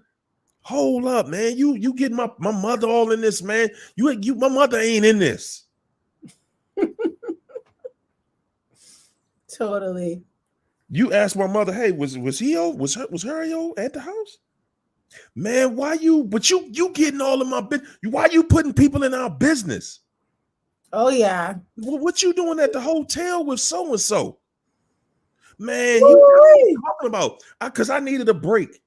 Hold up, man. You get my mother all in this, man. My mother ain't in this. Totally. You asked my mother, hey, was her at the house? Man, why you getting all of my business? Why you putting people in our business? Oh yeah. Well, what you doing at the hotel with so and so? Man, you talking about? Because I needed a break.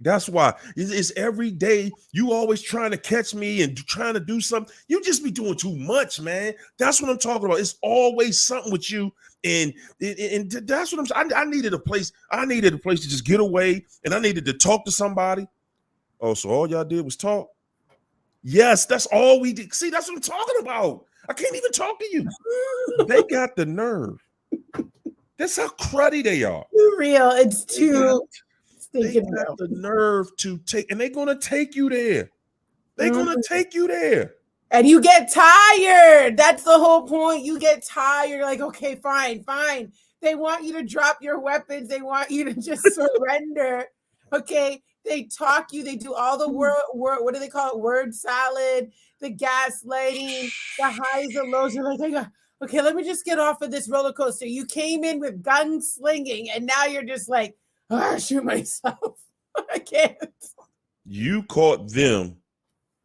That's why it's every day. You always trying to catch me and trying to do something. You just be doing too much, man. That's what I'm talking about. It's always something with you, and that's what I'm saying. I needed a place. I needed a place to just get away, and I needed to talk to somebody. Oh, so all y'all did was talk? Yes, that's all we did. See, that's what I'm talking about. I can't even talk to you. They got the nerve. That's how cruddy they are. Too real. It's too. They got the nerve to take, and they're gonna take you there. They're gonna take you there. And you get tired. That's the whole point. You get tired. You're like, okay, fine. They want you to drop your weapons. They want you to just surrender. Okay. They talk you. They do all the word. What do they call it? Word salad, the gaslighting, the highs and lows. You're like, okay, let me just get off of this roller coaster. You came in with gun slinging, and now you're just like, I shoot myself. I can't. You caught them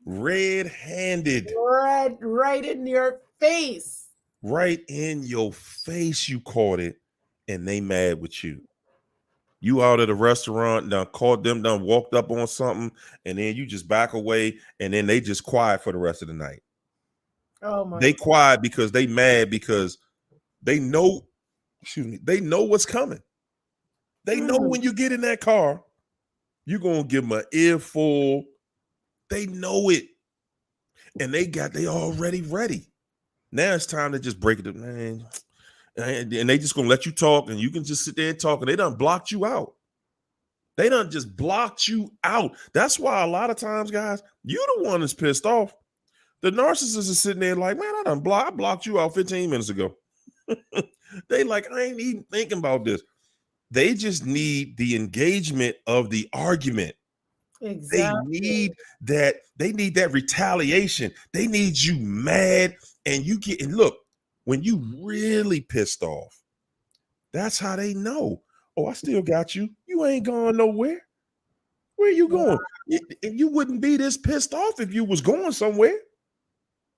red-handed. Right in your face. Right in your face, you caught it, and they mad with you. You out at a restaurant, done caught them, done walked up on something, and then you just back away, and then they just quiet for the rest of the night. Oh my! They quiet because they mad because they know. They know what's coming. They know when you get in that car, you're going to give them an earful. They know it. And they already ready. Now it's time to just break it up, man. And they just going to let you talk, and you can just sit there and talk, and they done blocked you out. They done just blocked you out. That's why a lot of times, guys, you the one that's pissed off. The narcissist is sitting there like, man, I blocked you out 15 minutes ago. They like, I ain't even thinking about this. They just need the engagement of the argument. Exactly. They need that retaliation. They need you mad, and look, when you really pissed off, that's how they know. Oh, I still got you. You ain't going nowhere. Where you going? You wouldn't be this pissed off if you was going somewhere.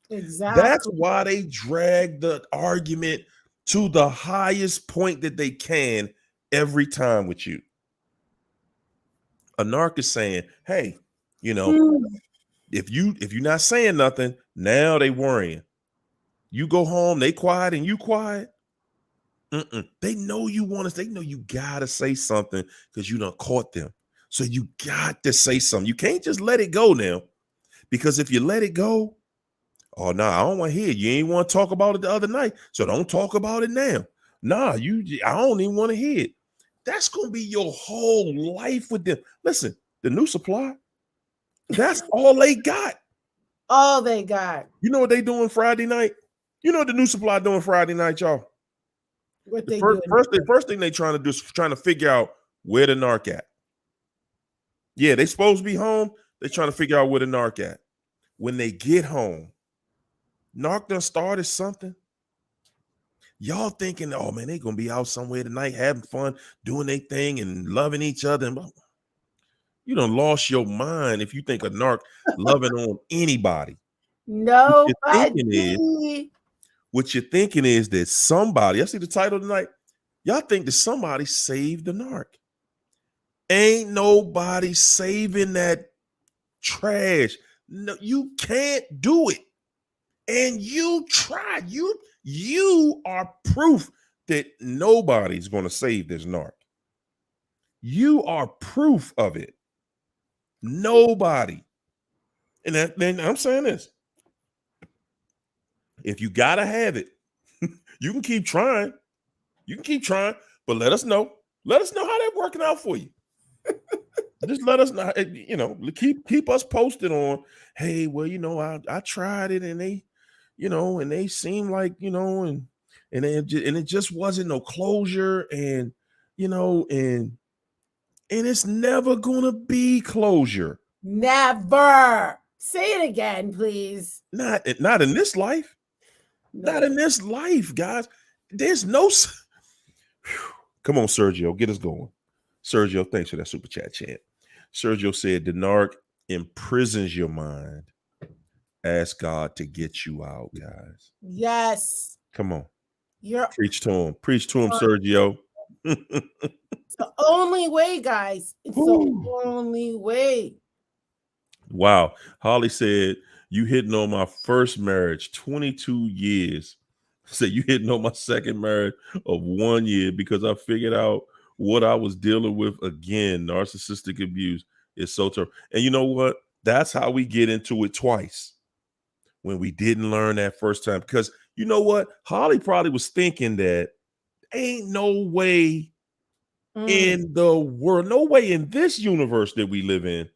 Exactly. That's why they drag the argument to the highest point that they can every time with you. A narc is saying, hey, if you're not saying nothing, now they worrying. You go home, they quiet, and you quiet. They know you they know you gotta say something because you done caught them. So you got to say something. You can't just let it go now, because if you let it go, oh no, I don't want to hear it. You ain't want to talk about it the other night, so don't talk about it now. Nah, I don't even want to hear it. That's gonna be your whole life with them. Listen, the new supply, that's all they got. All they got. You know what they doing Friday night? You know what the new supply doing Friday night, y'all? What they first thing they trying to do is trying to figure out where the narc at. Yeah, they supposed to be home. They trying to figure out where the narc at. When they get home, narc done started something. Y'all thinking, oh man, they gonna be out somewhere tonight having fun, doing their thing and loving each other. You done lost your mind if you think a narc loving on anybody. Nobody. What you're thinking is that somebody, I see the title tonight, y'all think that somebody saved the narc. Ain't nobody saving that trash. No, you can't do it. And you tried. You are proof that nobody's going to save this narc. You are proof of it. Nobody. And then I'm saying this. If you gotta have it, you can keep trying. You can keep trying, but let us know. Let us know how that's working out for you. Just let us know. You know, keep us posted on. Hey, well, you know, I tried it, and they, you know, and they seem like, you know, and it just wasn't no closure, and you know, and it's never gonna be closure. Never. Say it again, please. Not in this life. No. Not in this life, guys. There's no. Come on, Sergio, get us going. Sergio, thanks for that super chat chant. Sergio said, the narc imprisons your mind. Ask God to get you out, guys. Yes. Come on. Preach to him. Preach to him, Sergio. It's the only way, guys. It's the only way. Wow. Holly said, you hitting on my first marriage, 22 years. Said you hitting on my second marriage of 1 year because I figured out what I was dealing with again. Narcissistic abuse is so terrible. And you know what? That's how we get into it twice when we didn't learn that first time. Because you know what? Holly probably was thinking that ain't no way in the world, no way in this universe that we live in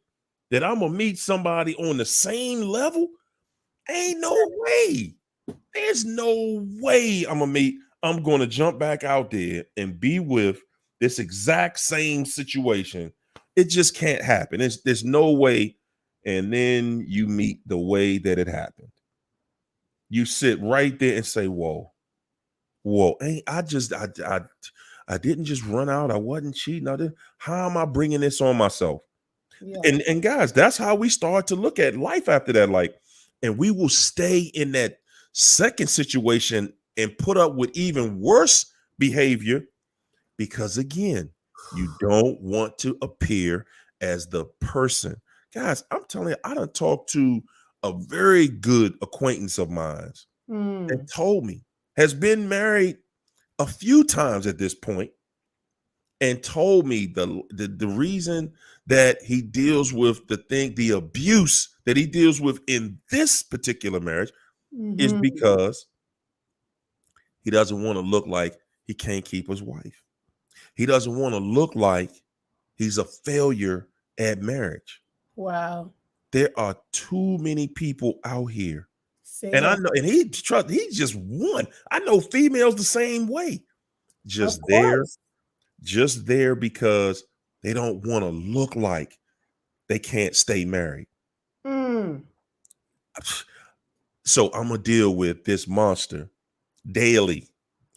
that I'm going to meet somebody on the same level. Ain't no way. There's no way I'm going to jump back out there and be with this exact same situation. It just can't happen. There's no way. And then you meet the way that it happened. You sit right there and say, whoa, I didn't just run out. I wasn't cheating. How am I bringing this on myself? Yeah. And guys, that's how we start to look at life after that. Like, and we will stay in that second situation and put up with even worse behavior because, again, you don't want to appear as the person. Guys, I'm telling you, I done talked to a very good acquaintance of mine and told me, has been married a few times at this point, and told me the reason that he deals with the abuse that he deals with in this particular marriage is because he doesn't want to look like he can't keep his wife. He doesn't want to look like he's a failure at marriage. Wow. There are too many people out here. I know, and he's just one. I know females the same way. Just there because they don't want to look like they can't stay married. So I'm going to deal with this monster daily.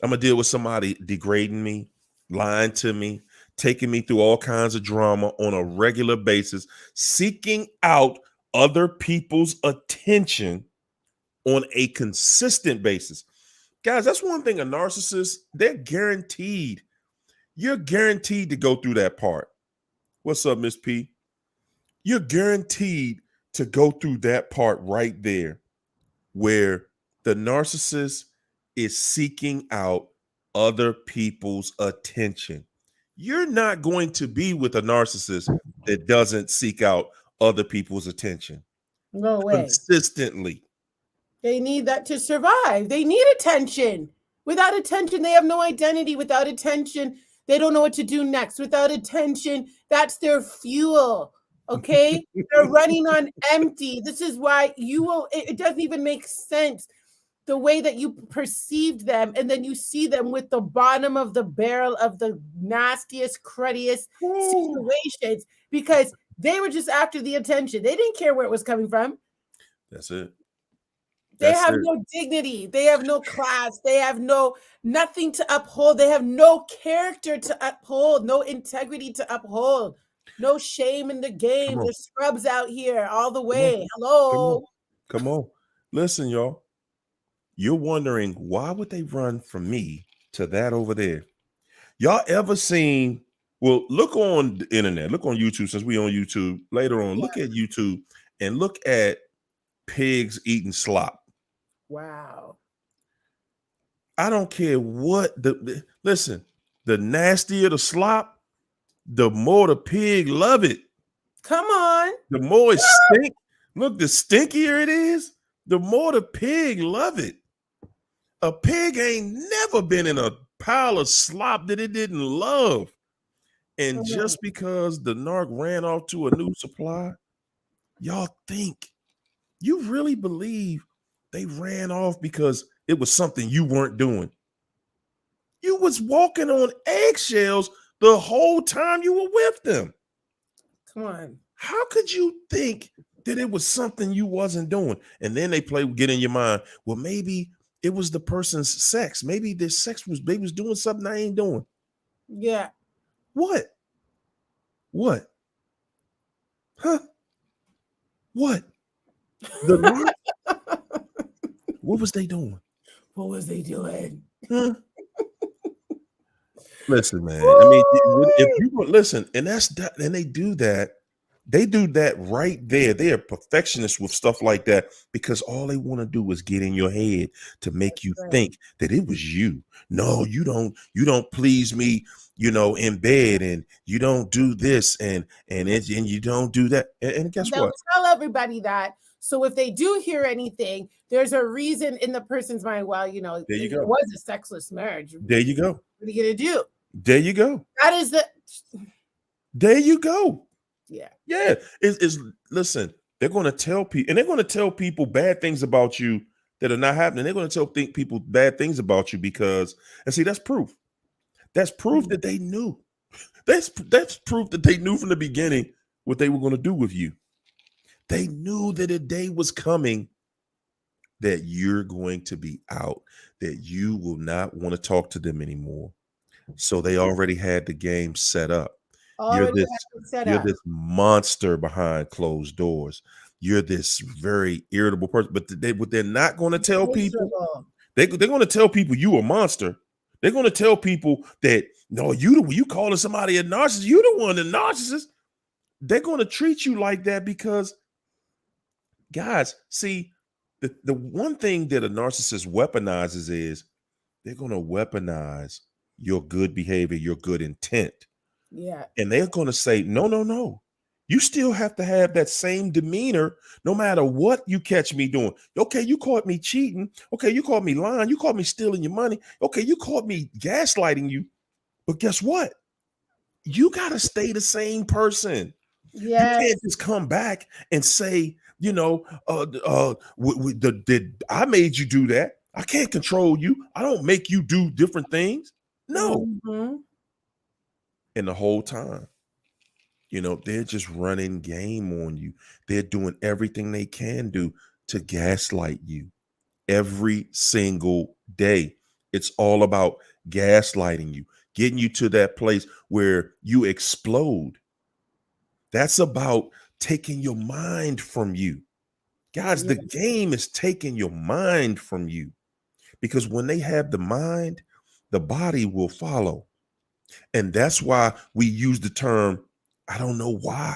I'm going to deal with somebody degrading me, lying to me, taking me through all kinds of drama on a regular basis, seeking out other people's attention on a consistent basis. Guys, that's one thing a narcissist, they're guaranteed. You're guaranteed to go through that part. What's up, Miss P? You're guaranteed to go through that part right there where the narcissist is seeking out other people's attention. You're not going to be with a narcissist that doesn't seek out other people's attention. No way. Consistently. They need that to survive. They need attention. Without attention, they have no identity. Without attention, they don't know what to do next. Without attention, that's their fuel. Okay? They're running on empty. This is why it doesn't even make sense the way that you perceived them, and then you see them with the bottom of the barrel of the nastiest, cruddiest situations because they were just after the attention. They didn't care where it was coming from. That's it. They have no dignity. They have no class. They have nothing to uphold. They have no character to uphold, no integrity to uphold. No shame in the game. Come on. There's scrubs out here all the Come on. way. Come on. Hello. Come on. Listen, y'all. You're wondering, why would they run from me to that over there? Y'all ever seen, well, look on the internet, look on YouTube, since we on YouTube later on, look at YouTube and look at pigs eating slop. Wow. I don't care what listen, the nastier the slop, the more the pig love it. Come on. The more it stink, look, the stinkier it is, the more the pig love it. A pig ain't never been in a pile of slop that it didn't love. And just because the narc ran off to a new supply, y'all think, you really believe they ran off because it was something you weren't doing? You was walking on eggshells the whole time you were with them. Come on. How could you think that it was something you wasn't doing? And then they get in your mind, well, maybe it was the person's sex. Maybe their sex was, they was doing something I ain't doing. Yeah. What? What? Huh? What? The what was they doing? What was they doing? Huh? Listen, man. I mean, if you listen, and that's that, and they do that right there. They are perfectionists with stuff like that because all they want to do is get in your head to make you think that it was you. No, you don't please me, in bed, and you don't do this, and you don't do that. And guess what? Tell everybody that. So if they do hear anything, there's a reason in the person's mind. Well, there you go. It was a sexless marriage. There you go. What are you gonna do? There you go. That is the. There you go. Yeah. Yeah. Listen, they're going to tell people, and they're going to tell people bad things about you that are not happening. They're going to tell people bad things about you because, and see, that's proof. That's proof that they knew. That's proof that they knew from the beginning what they were going to do with you. They knew that a day was coming that you're going to be out, that you will not want to talk to them anymore. So they already had the game set up. You're this monster behind closed doors. You're this very irritable person. But they're not going to tell people. They're going to tell people you a monster. They're going to tell people that, no, you calling somebody a narcissist, you the one, the narcissist. They're going to treat you like that because, guys, see, the one thing that a narcissist weaponizes is they're going to weaponize your good behavior, your good intent. Yeah. And they're going to say, no. You still have to have that same demeanor no matter what you catch me doing. Okay, you caught me cheating. Okay, you caught me lying. You caught me stealing your money. Okay, you caught me gaslighting you. But guess what? You got to stay the same person. Yes. You can't just come back and say, I made you do that. I can't control you. I don't make you do different things. No. Mm-hmm. And the whole time, they're just running game on you. They're doing everything they can do to gaslight you every single day. It's all about gaslighting you, getting you to that place where you explode. That's about taking your mind from you. Guys, the game is taking your mind from you because when they have the mind, the body will follow. And that's why we use the term, I don't know why.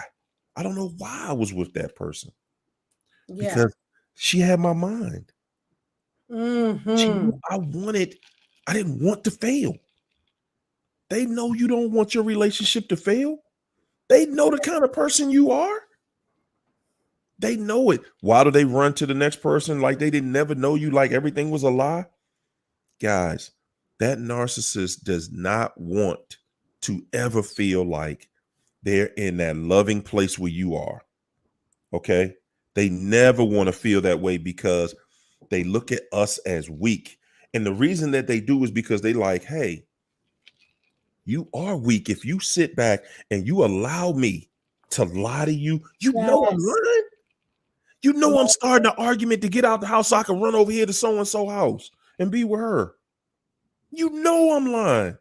I don't know why I was with that person. Yeah. Because she had my mind. Mm-hmm. She knew I didn't want to fail. They know you don't want your relationship to fail. They know the kind of person you are. They know it. Why do they run to the next person like they didn't never know you, like everything was a lie? Guys, that narcissist does not want to ever feel like they're in that loving place where you are. Okay? They never want to feel that way because they look at us as weak. And the reason that they do is because they like, hey, you are weak. If you sit back and you allow me to lie to you, know I'm lying. I'm starting an argument to get out the house so I can run over here to so-and-so house and be with her. I'm lying,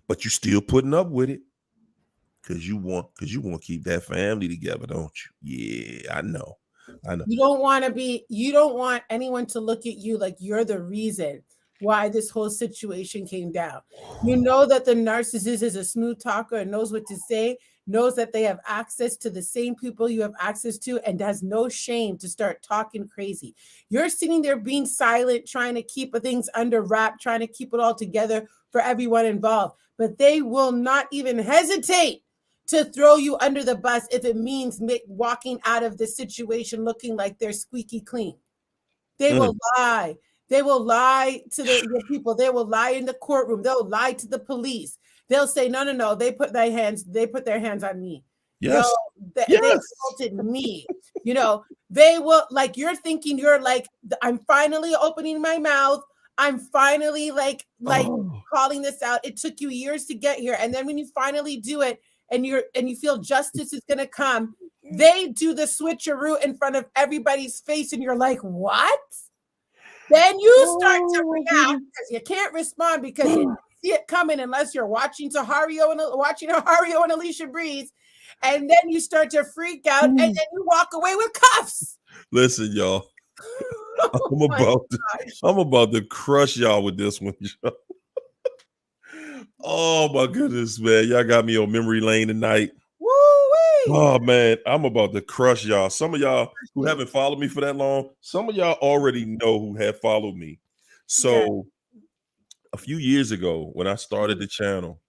but you still putting up with it. Cause you want to keep that family together, don't you? Yeah, I know. You don't want anyone to look at you like you're the reason why this whole situation came down. You know that the narcissist is a smooth talker and knows what to say, knows that they have access to the same people you have access to, and has no shame to start talking crazy. You're sitting there being silent, trying to keep things under wrap, trying to keep it all together for everyone involved. But they will not even hesitate to throw you under the bus if it means walking out of the situation looking like they're squeaky clean. They will lie. They will lie to the people. They will lie in the courtroom. They'll lie to the police. They'll say, no. They put their hands on me. Yes. No, Yes. they assaulted me. They will, like, you're thinking you're like, I'm finally opening my mouth. I'm finally like calling this out. It took you years to get here. And then when you finally do it, and you feel justice is going to come, they do the switcheroo in front of everybody's face, and you're like, what? Then you start to react because you can't respond because you didn't see it coming unless you're watching Hario and Alicia Breeze, and then you start to freak out, and then you walk away with cuffs. Listen, y'all, I'm about to crush y'all with this one, y'all. Oh my goodness, man. Y'all got me on memory lane tonight. Woo-wee. Oh man, I'm about to crush y'all. Some of y'all who haven't followed me for that long, some of y'all already know who have followed me. So a few years ago, when I started the channel,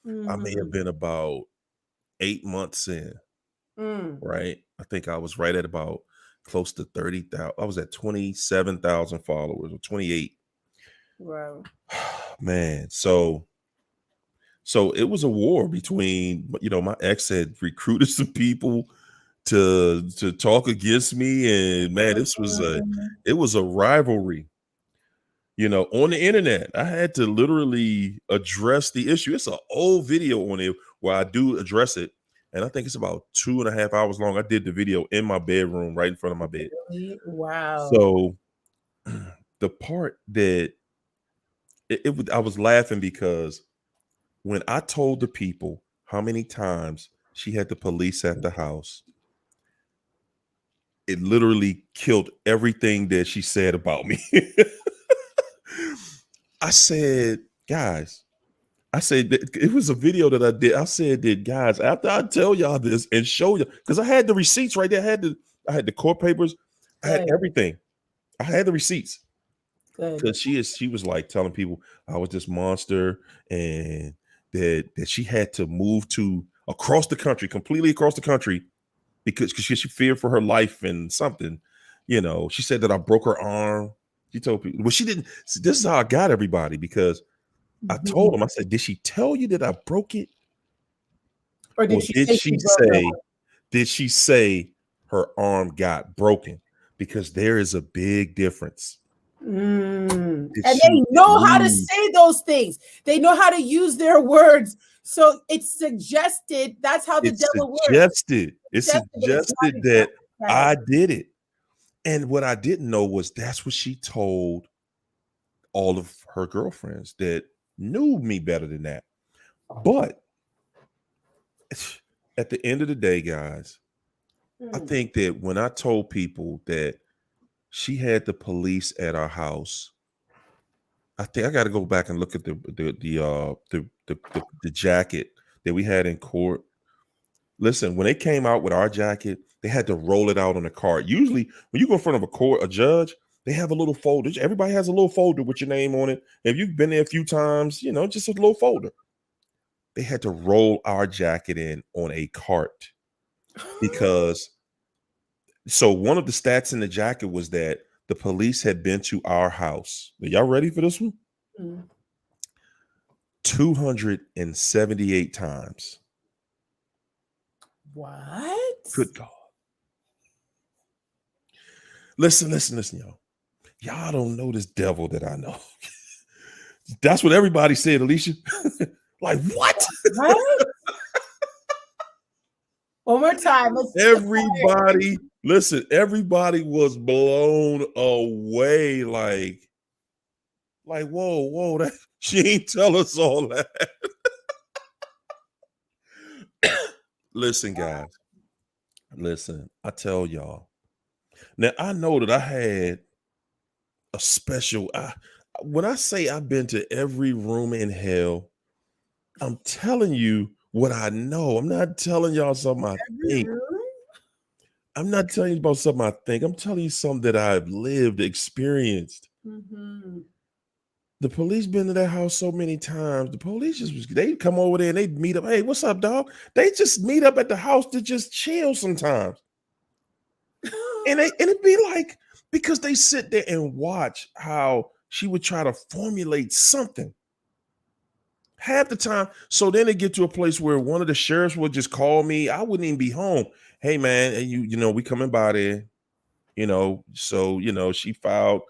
I may have been about 8 months in. Right? I think I was right at about close to 30,000. I was at 27,000 followers or 28. Wow. Man, so it was a war between, my ex had recruited some people to talk against me, and man, it was a rivalry. On the internet, I had to literally address the issue. It's an old video on it where I do address it, and I think it's about 2.5 hours long. I did the video in my bedroom, right in front of my bed. Wow. So the part that I was laughing because when I told the people how many times she had the police at the house, it literally killed everything that she said about me. I said, guys, it was a video that I did. I said that, guys, after I tell y'all this and show you, because I had the receipts right there. I had the court papers. I had everything. I had the receipts. Because she was like telling people I was this monster and that she had to move to across the country, completely across the country, because she feared for her life and something. She said that I broke her arm. She told people, well, she didn't. This is how I got everybody, because I told them, I said, did she tell you that I broke it? Or did she say her arm got broken? Because there is a big difference. And they know how to say those things. They know how to use their words. So it's suggested. That's how the devil works. It's suggested that I did it. And what I didn't know was that's what she told all of her girlfriends that knew me better than that. But at the end of the day, guys, I think that when I told people that she had the police at our house, I think I got to go back and look at the jacket that we had in court. Listen, when they came out with our jacket, they had to roll it out on the card. Usually, when you go in front of a judge, they have a little folder. Everybody has a little folder with your name on it. If you've been there a few times, just a little folder. They had to roll our jacket in on a cart because. So one of the stats in the jacket was that the police had been to our house. Are y'all ready for this one? 278 times. What? Good God. Listen, y'all. Y'all don't know this devil that I know. That's what everybody said, Alicia. Like, what? One more time. Everybody was blown away. Like, whoa, she ain't tell us all that. Listen, guys. Listen, I tell y'all. Now I know that I had a special. When I say I've been to every room in hell, I'm telling you what I know. I'm not telling y'all something I think. I'm not telling you about something I think. I'm telling you something that I've lived, experienced. Mm-hmm. The police been to that house so many times. The police they'd come over there and they'd meet up. Hey, what's up, dog? They just meet up at the house to just chill sometimes. And it'd be like, because they sit there and watch how she would try to formulate something. Half the time, so then it get to a place where one of the sheriffs would just call me. I wouldn't even be home. Hey man, we coming by there, so she filed.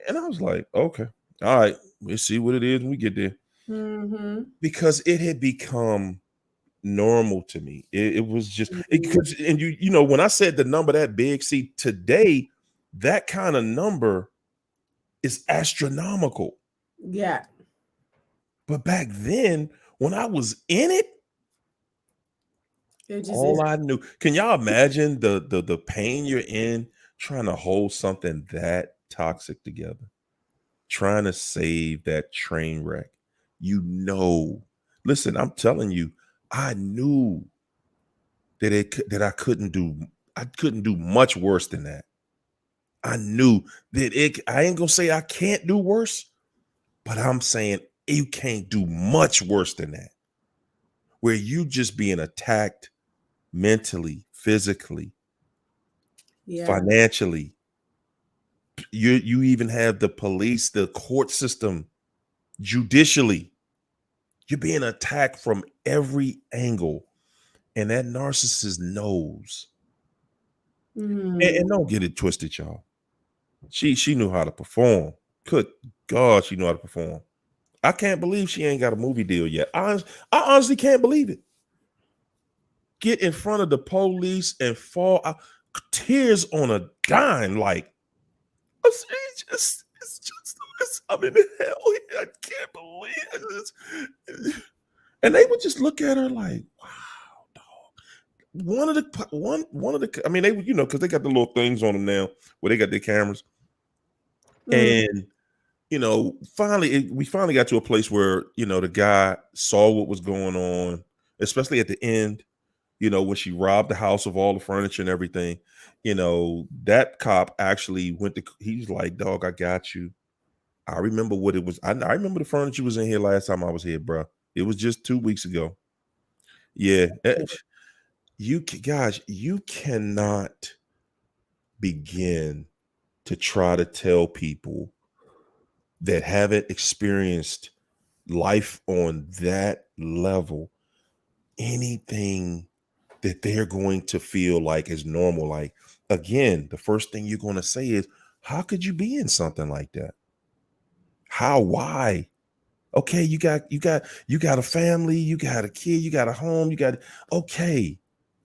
And I was like, okay, all right, we'll see what it is when we get there. Mm-hmm. Because it had become normal to me. It was just Mm-hmm. and when I said the number that big, see, today that kind of number is astronomical. Yeah. But back then, when I was in it, It just is. all I knew. Can y'all imagine the pain you're in trying to hold something that toxic together, trying to save that train wreck? Listen, I'm telling you, I knew that I couldn't do much worse than that. I knew that I ain't gonna say I can't do worse, but I'm saying you can't do much worse than that. Where you just being attacked mentally, physically, Yeah. financially. You even have the police, the court system, judicially. You're being attacked from every angle. And that narcissist knows. And don't get it twisted, y'all. She knew how to perform. Good God, she knew how to perform. I can't believe she ain't got a movie deal yet. I honestly can't believe it. Get in front of the police and fall out, tears on a dime, like I'm in hell here. I can't believe this. And they would just look at her like, wow, dog. One of the, I mean, they would, because they got the little things on them now where they got their cameras. And we finally got to a place where the guy saw what was going on, especially at the end, when she robbed the house of all the furniture and everything. That cop actually he's like, dog, I got you. I remember what it was. I remember the furniture was in here last time I was here, bro. It was just 2 weeks ago. Yeah. Guys, you cannot begin to try to tell people that haven't experienced life on that level anything that they're going to feel like is normal. Like, again, the first thing you're going to say is, how could you be in something like that? How? Why? Okay, you got a family, you got a kid, you got a home, okay.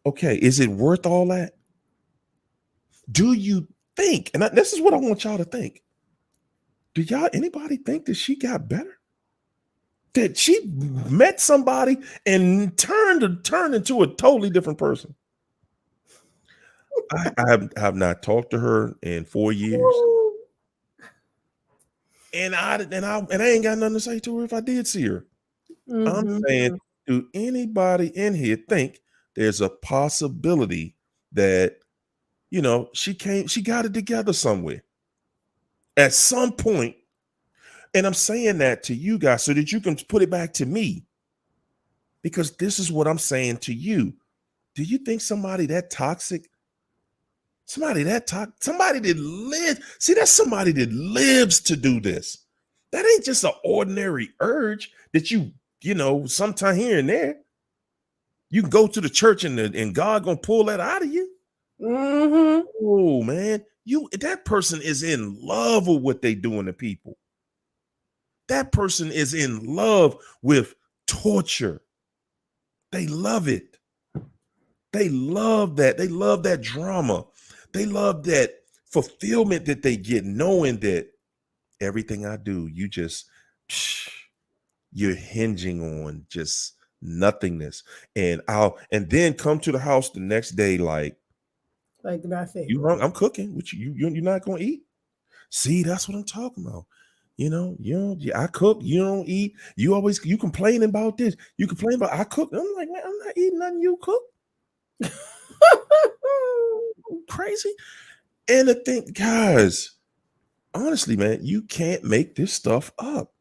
Is it worth all that? Do you think, and this is what I want y'all to think. Do anybody think that she got better? That she met somebody and turned into a totally different person? I have not talked to her in 4 years. And I ain't got nothing to say to her if I did see her. I'm saying, do anybody in here think there's a possibility that she got it together somewhere at some point? And I'm saying that to you guys so that you can put it back to me, because this is what I'm saying to you. Do you think somebody that toxic, somebody that lives, see, that's somebody that lives to do this. That ain't just an ordinary urge that sometime here and there. You can go to the church and God gonna pull that out of you. Oh man, that person is in love with what they doing to people. That person is in love with torture. They love it. They love that. They love that drama. They love that fulfillment that they get, knowing that everything I do, you're hinging on just nothingness. And then come to the house the next day like nothing. You hung, I'm cooking. Which you're not gonna eat. See, that's what I'm talking about. I cook, you don't eat. You complain about this. You complain about I cook. I'm like, man, I'm not eating nothing you cook. Crazy. And the thing, guys, honestly, man, you can't make this stuff up.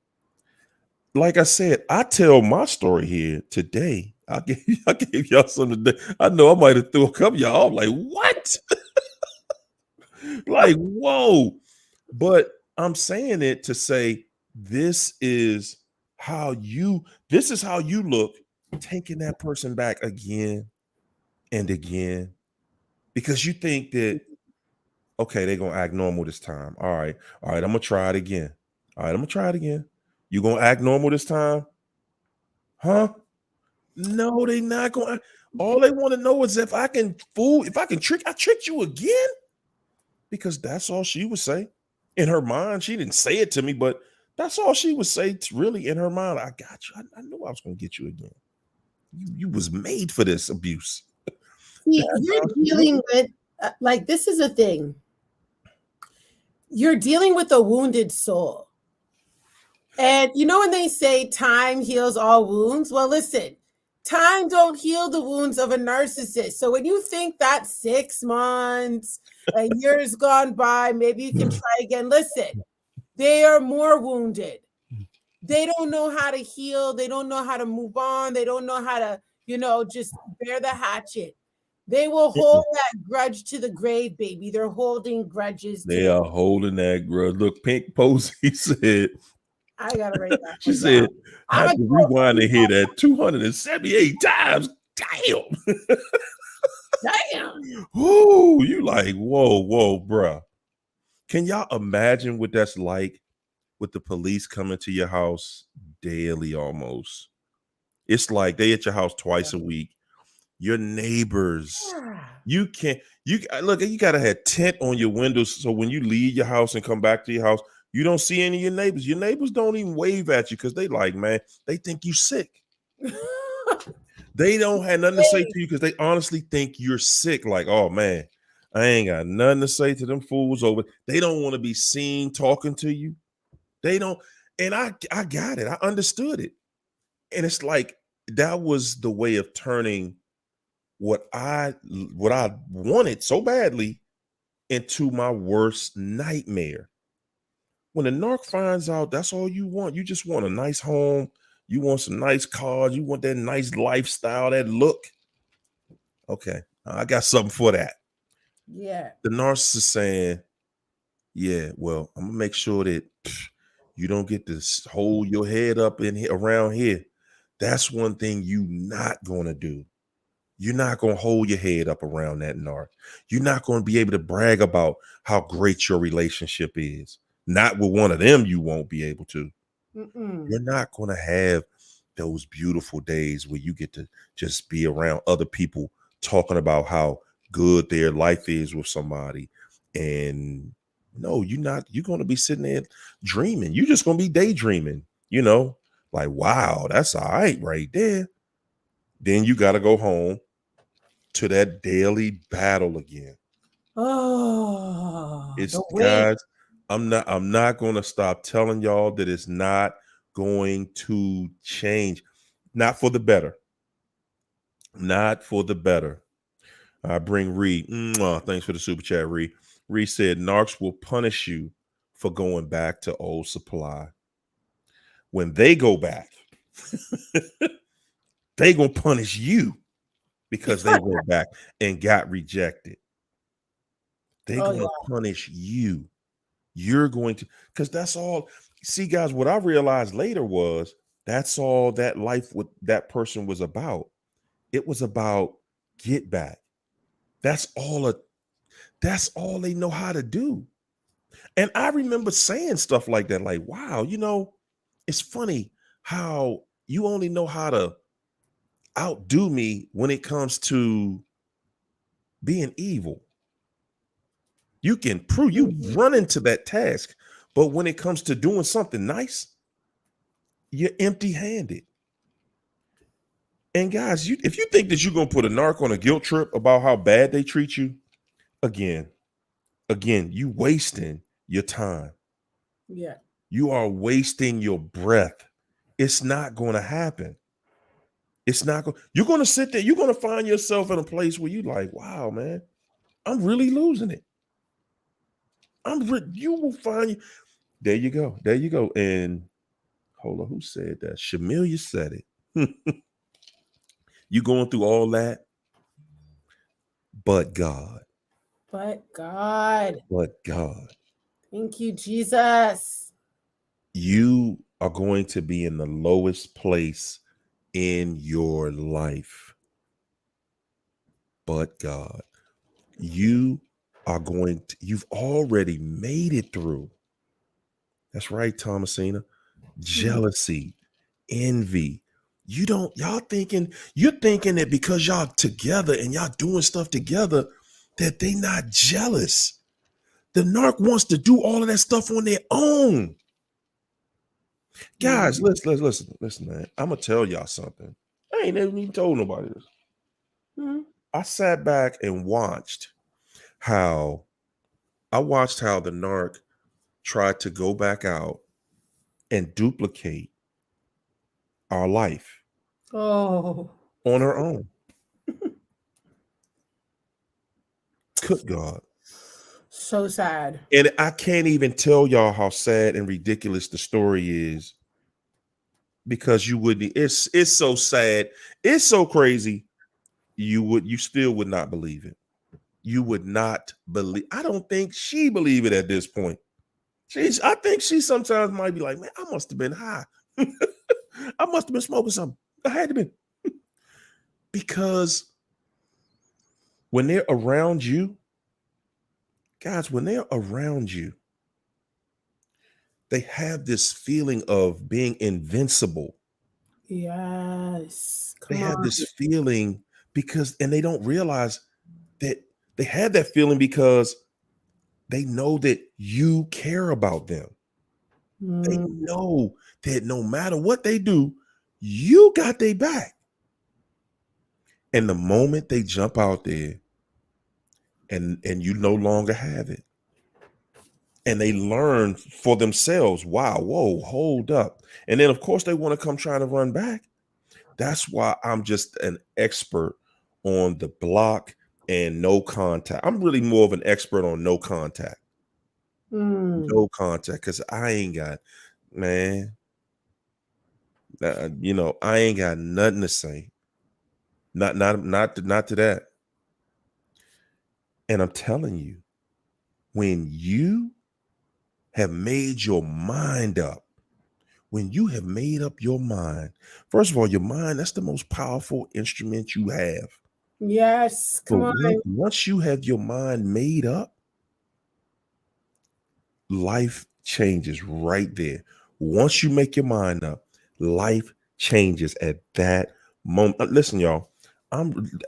Like I said, I tell my story here today. I gave y'all some today. I know I might have threw a couple of y'all. I'm like, what? Like, whoa. But I'm saying it to say this is how you look, taking that person back again and again, because you think that, okay, they're gonna act normal this time. All right, I'm gonna try it again. All right, I'm gonna try it again. You gonna act normal this time? Huh? No, they not gonna. All they want to know is if I can I tricked you again. Because that's all she would say. In her mind, she didn't say it to me, but that's all she would say really in her mind. I got you. I knew I was going to get you again. You was made for this abuse. See, you're dealing with, this is a thing. You're dealing with a wounded soul. And you know when they say time heals all wounds? Well, listen, time don't heal the wounds of a narcissist. So when you think that 6 months, years gone by, maybe you can try again. Listen, they are more wounded. They don't know how to heal. They don't know how to move on. They don't know how to, just bear the hatchet. They will hold that grudge to the grave, baby. They're holding grudges. They are holding that grudge. Look, Pink Posey said, I gotta write that. She said, I have to rewind to hear that 278 times. Damn. Damn. Ooh, you like, whoa, bruh. Can y'all imagine what that's like with the police coming to your house daily almost? It's like they at your house twice a week. Your neighbors, you gotta have tent on your windows so when you leave your house and come back to your house, you don't see any of your neighbors. Your neighbors don't even wave at you because they like, man, they think you sick. They don't have nothing to say to you because they honestly think you're sick. Like, oh man, I ain't got nothing to say to them fools over. They don't want to be seen talking to you. They don't. And I got it. I understood it. And it's like that was the way of turning what I wanted so badly into my worst nightmare. When the narc finds out that's all you want, you just want a nice home, you want some nice cars, you want that nice lifestyle, that look. Okay, I got something for that. Yeah. The narcissist saying, yeah, well, I'm gonna make sure that you don't get to hold your head up in here around here. That's one thing you not gonna do. You're not going to hold your head up around that narc. You're not going to be able to brag about how great your relationship is. Not with one of them, you won't be able to. You're not going to have those beautiful days where you get to just be around other people talking about how good their life is with somebody. And no, you're going to be sitting there dreaming. You're just going to be daydreaming, like, wow, that's all right there. Then you got to go home to that daily battle again. Oh, it's guys, I'm not going to stop telling y'all that it's not going to change. Not for the better. Not for the better. I bring Reed. Thanks for the super chat, Reed. Reed said narcs will punish you for going back to old supply. When they go back, they gonna punish you because they went back and got rejected. They're going to punish you. You're going to, because that's all. See, guys, what I realized later was that's all that life with that person was about. It was about get back. That's all they know how to do. And I remember saying stuff like that, like, wow, it's funny how you only know how to outdo me when it comes to being evil. You can prove you run into that task, but when it comes to doing something nice, you're empty-handed. And guys, if you think that you're gonna put a narc on a guilt trip about how bad they treat you, again, you wasting your time. Yeah. You are wasting your breath. It's not going to happen. It's not going. You're going to sit there. You're going to find yourself in a place where you're like, "Wow, man, I'm really losing it." You will find you. There you go. There you go. And hold on, who said that? Shamilia said it. You going through all that, but God. But God. But God. Thank you, Jesus. You are going to be in the lowest place in your life. But God. You are going to, you've already made it through. That's right, Thomasina. Jealousy, envy. You're thinking that because y'all together and y'all doing stuff together, that they not jealous. The narc wants to do all of that stuff on their own. Guys, listen, man. I'm gonna tell y'all something. I ain't never even told nobody this. I sat back and watched how the narc tried to go back out and duplicate our life on her own. Good God. So sad. And I can't even tell y'all how sad and ridiculous the story is, because you wouldn't. It's so sad. It's so crazy. You still would not believe it. You would not believe. I don't think she believe it at this point. I think she sometimes might be like, man, I must have been high. I must have been smoking something. I had to be. Because when they're around you, guys, they have this feeling of being invincible. Yes. They have this feeling and they don't realize that they have that feeling because they know that you care about them. They know that no matter what they do, you got their back. And the moment they jump out there and you no longer have it, and they learn for themselves, wow, whoa, hold up. And then of course they want to come trying to run back. That's why I'm just an expert on the block and no contact. I'm really more of an expert on no contact. No contact, because I ain't got, man, I ain't got nothing to say. Not to that. And I'm telling you, when you have made your mind up, first of all, your mind, that's the most powerful instrument you have. Yes, come on. Once you have your mind made up, life changes right there. Once you make your mind up, life changes at that moment. Listen, y'all,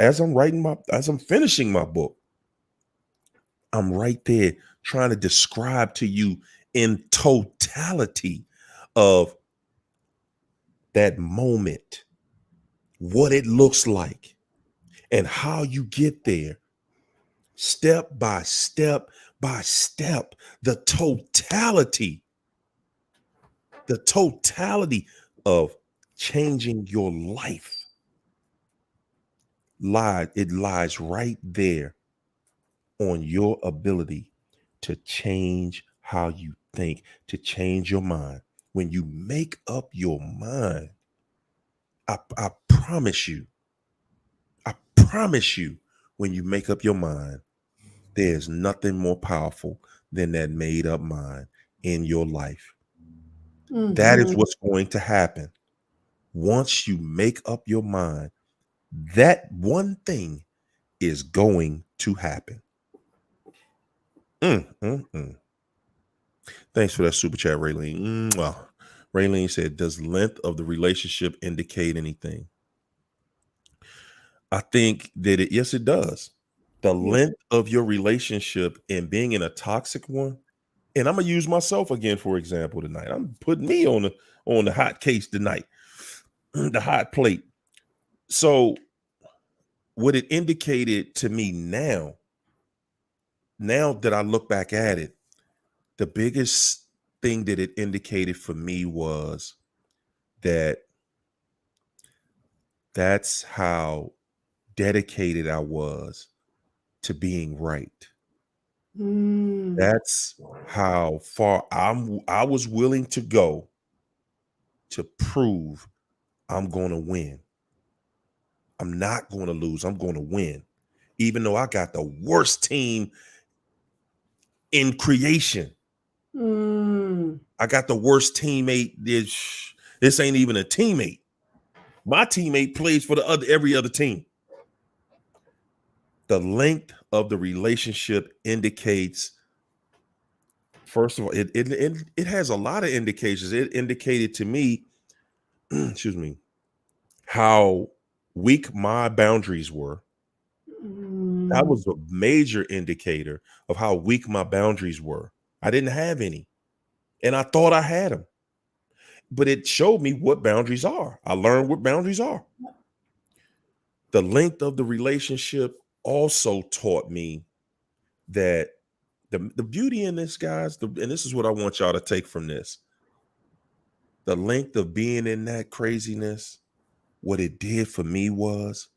as I'm finishing my book, I'm right there trying to describe to you in totality of that moment, what it looks like and how you get there, step by step by step, the totality of changing your life lies right there on your ability to change how you think, to change your mind. When you make up your mind, I promise you, when you make up your mind, there's nothing more powerful than that made up mind in your life. That is what's going to happen. Once you make up your mind, that one thing is going to happen. Thanks for that super chat, Raylene. Raylene said, does length of the relationship indicate anything? I think that yes, it does. The length of your relationship and being in a toxic one, and I'm gonna use myself again for example tonight. I'm putting me on the hot case tonight, the hot plate. So what it indicated to me now that I look back at it, the biggest thing that it indicated for me was that that's how dedicated I was to being right. That's how far I was willing to go to prove I'm going to win. I'm not going to lose. I'm going to win. Even though I got the worst team in creation. I got the worst teammate. This ain't even a teammate. My teammate plays for every other team. The length of the relationship indicates, first of all, it has a lot of indications. It indicated to me, excuse me, how weak my boundaries were. That was a major indicator of how weak my boundaries were. I didn't have any, and I thought I had them, but it showed me what boundaries are. I learned what boundaries are. The length of the relationship also taught me that the beauty in this, guys, and this is what I want y'all to take from this. The length of being in that craziness, what it did for me was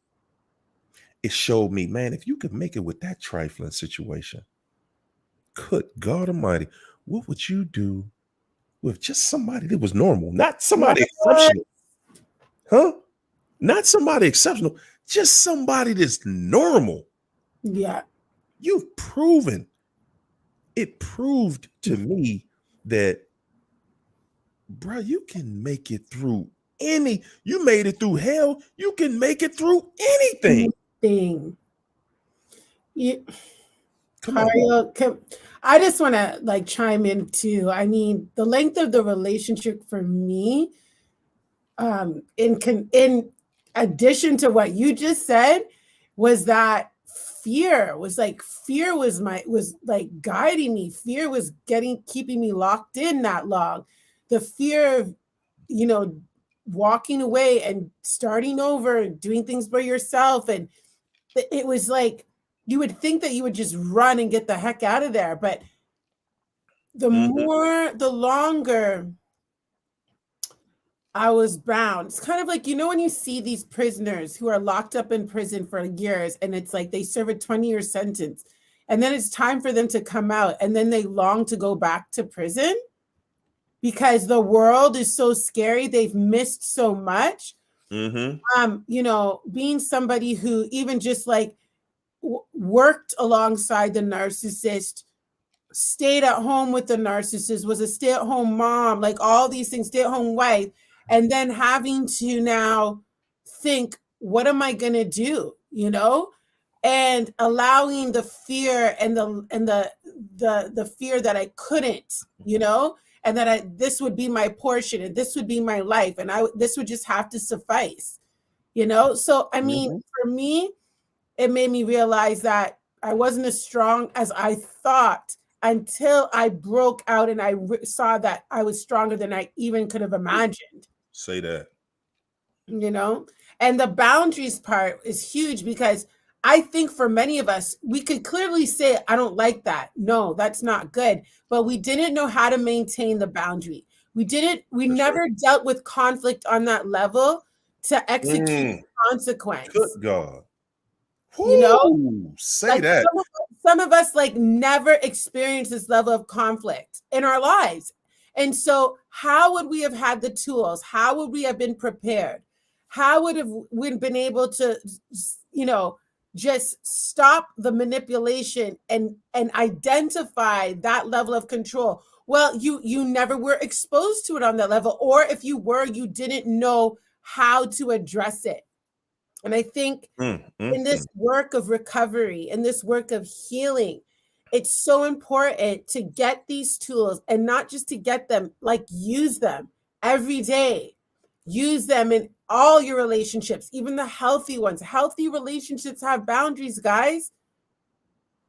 it showed me, man, if you could make it with that trifling situation, good God Almighty, what would you do with just somebody that was normal, not somebody exceptional? Huh? Not somebody exceptional, just somebody that's normal. Yeah. You've proven, it proved to me that, bro, you can make it through you made it through hell, you can make it through anything. Come on. I just want to chime in too. I mean, the length of the relationship for me, in addition to what you just said, was that fear was guiding me. Fear was keeping me locked in that long. The fear of, walking away and starting over and doing things by yourself. And it was like, you would think that you would just run and get the heck out of there. But the longer I was bound, it's kind of like, when you see these prisoners who are locked up in prison for years, and it's like they serve a 20-year sentence, and then it's time for them to come out, and then they long to go back to prison because the world is so scary. They've missed so much. Being somebody who even just worked alongside the narcissist, stayed at home with the narcissist, was a stay-at-home mom, all these things, stay-at-home wife, and then having to now think, what am I going to do? And allowing the fear and the fear that I couldn't, and that this would be my portion, and this would be my life, and this would just have to suffice, So, I mean, for me, it made me realize that I wasn't as strong as I thought until I broke out and I saw that I was stronger than I even could have imagined. Say that. And the boundaries part is huge, because I think for many of us, we could clearly say, I don't like that. No, that's not good. But we didn't know how to maintain the boundary. We never dealt with conflict on that level to execute the consequence. Good God. Say that. Some of us never experienced this level of conflict in our lives. And so how would we have had the tools? How would we have been prepared? How would we been able to, just stop the manipulation and identify that level of control? Well, you never were exposed to it on that level. Or if you were, you didn't know how to address it. And I think in this work of recovery, in this work of healing, it's so important to get these tools, and not just to get them, use them every day. Use them in all your relationships, even the healthy ones. Healthy relationships have boundaries, guys.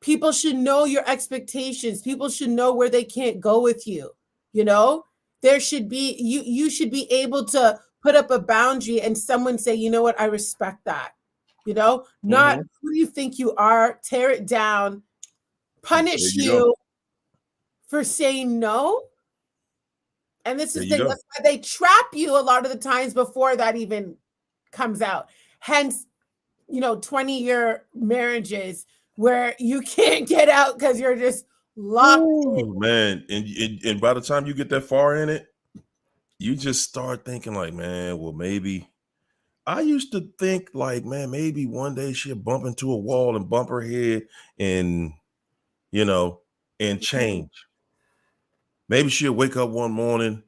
People should know your expectations. People should know where they can't go with you. There should be, you should be able to put up a boundary and someone say, you know what, I respect that. You know, not who do you think you are, tear it down, punish you for saying no. And this is the thing, that's why they trap you a lot of the times before that even comes out. Hence, 20-year marriages where you can't get out because you're just locked in. Man, and by the time you get that far in it, you just start thinking like, man, well, maybe. I used to think like, man, maybe one day she'll bump into a wall and bump her head and, and change. Maybe she'll wake up one morning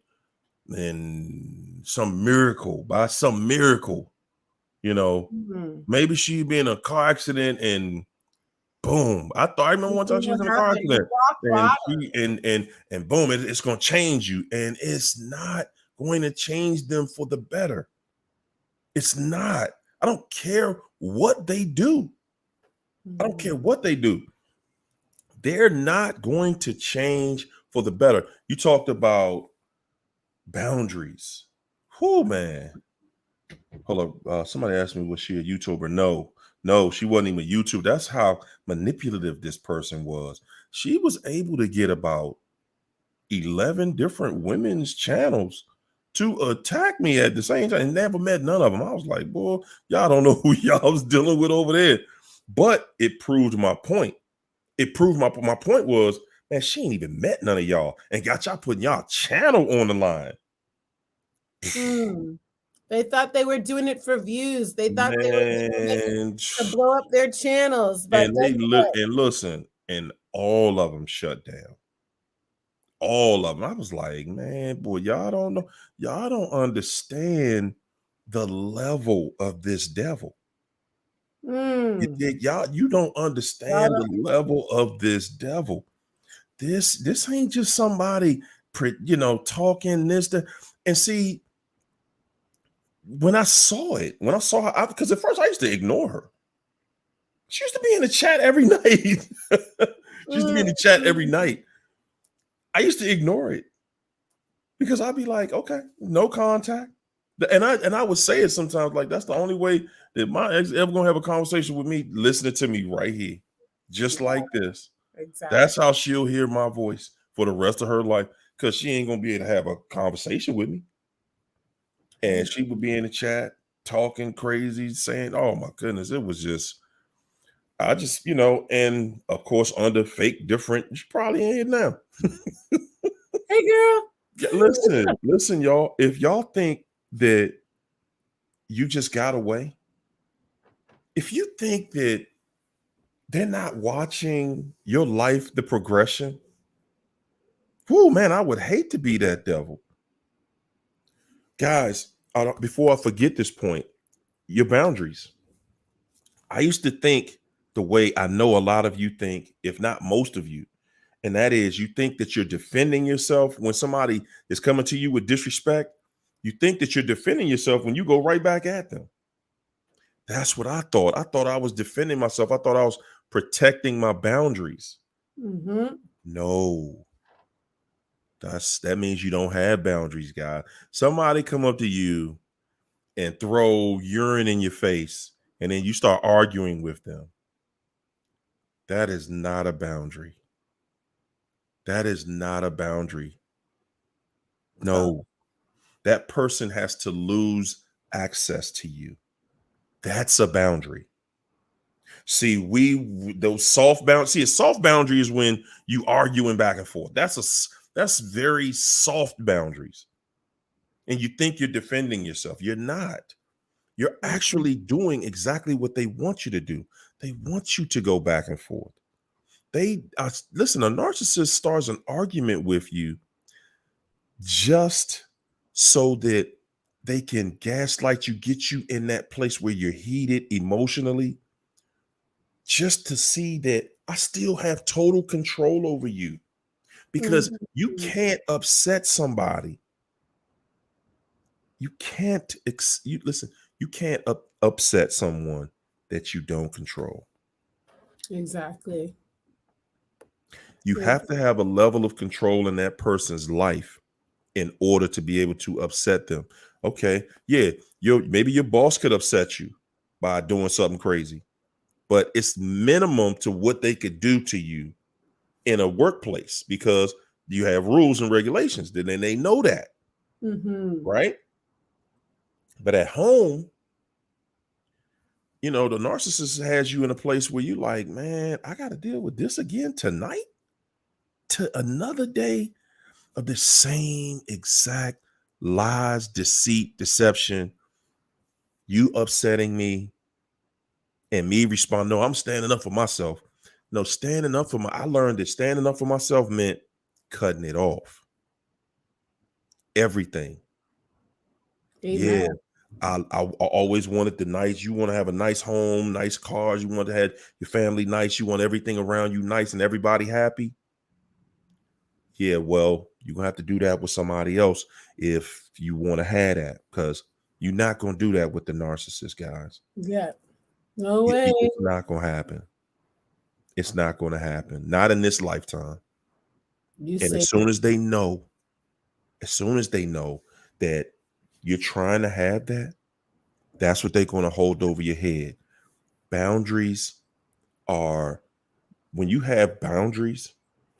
and by some miracle, maybe she'd be in a car accident and boom. I remember one time she was in a car accident and boom, it's going to change you. And it's not going to change them for the better. It's not. I don't care what they do. I don't care what they do. They're not going to change for the better. You talked about boundaries. Whoo, man. Hold up. Somebody asked me, was she a YouTuber? No, she wasn't even a YouTuber. That's how manipulative this person was. She was able to get about 11 different women's channels to attack me at the same time and never met none of them. I was like, boy, y'all don't know who y'all was dealing with over there. But it proved my point. It proved my point was, man, she ain't even met none of y'all and got y'all putting y'all channel on the line. They thought they were doing it for views. They thought they were doing it to blow up their channels. But and listen, and all of them shut down. All of them. I was like, man, boy, y'all don't know. Y'all don't understand the level of this devil. You don't understand the level of this devil. This ain't just somebody, talking this. And see, when I saw her, because at first I used to ignore her. She used to be in the chat every night. I used to ignore it because I'd be like, okay, no contact. And I would say it sometimes like, that's the only way that my ex ever gonna have a conversation with me, listening to me right here, just like this. Exactly. That's how she'll hear my voice for the rest of her life, because she ain't gonna be able to have a conversation with me. And she would be in the chat talking crazy, saying, oh my goodness, it was just, and of course, under fake different, she probably ain't now. Hey, girl. Listen, y'all. If y'all think that you just got away, if you think that they're not watching your life, the progression, whoo, man, I would hate to be that devil. Guys, before I forget this point, your boundaries. I used to think the way I know a lot of you think, if not most of you, and that is, you think that you're defending yourself when somebody is coming to you with disrespect. You think that you're defending yourself when you go right back at them. That's what I thought. I thought I was defending myself. I thought I was protecting my boundaries. No. That means you don't have boundaries, guy. Somebody come up to you and throw urine in your face, and then you start arguing with them. That is not a boundary. That is not a boundary. No, that person has to lose access to you. That's a boundary. See, those soft boundaries. See, a soft boundary is when you arguing back and forth. That's very soft boundaries. And you think you're defending yourself. You're not. You're actually doing exactly what they want you to do. They want you to go back and forth. Listen, a narcissist starts an argument with you just so that they can gaslight you, get you in that place where you're heated emotionally, just to see that I still have total control over you, because you can't upset somebody. You can't you can't upset someone that you don't control. Exactly. You have to have a level of control in that person's life in order to be able to upset them. Okay, yeah, maybe your boss could upset you by doing something crazy, but it's minimum to what they could do to you in a workplace because you have rules and regulations. Then they know that, right? But at home, the narcissist has you in a place where you like, man, I got to deal with this again tonight, to another day of the same exact lies, deceit, deception, you upsetting me and me respond, no, I'm standing up for myself. No, I learned that standing up for myself meant cutting it off. Everything. Amen. Yeah. I always wanted you want to have a nice home, nice cars. You want to have your family nice. You want everything around you nice and everybody happy. Yeah, well, you're going to have to do that with somebody else if you want to have that, because you're not going to do that with the narcissist, guys. Yeah. No way. It's not going to happen. It's not going to happen. Not in this lifetime. As soon as they know that you're trying to have that, that's what they're going to hold over your head. Boundaries are, when you have boundaries,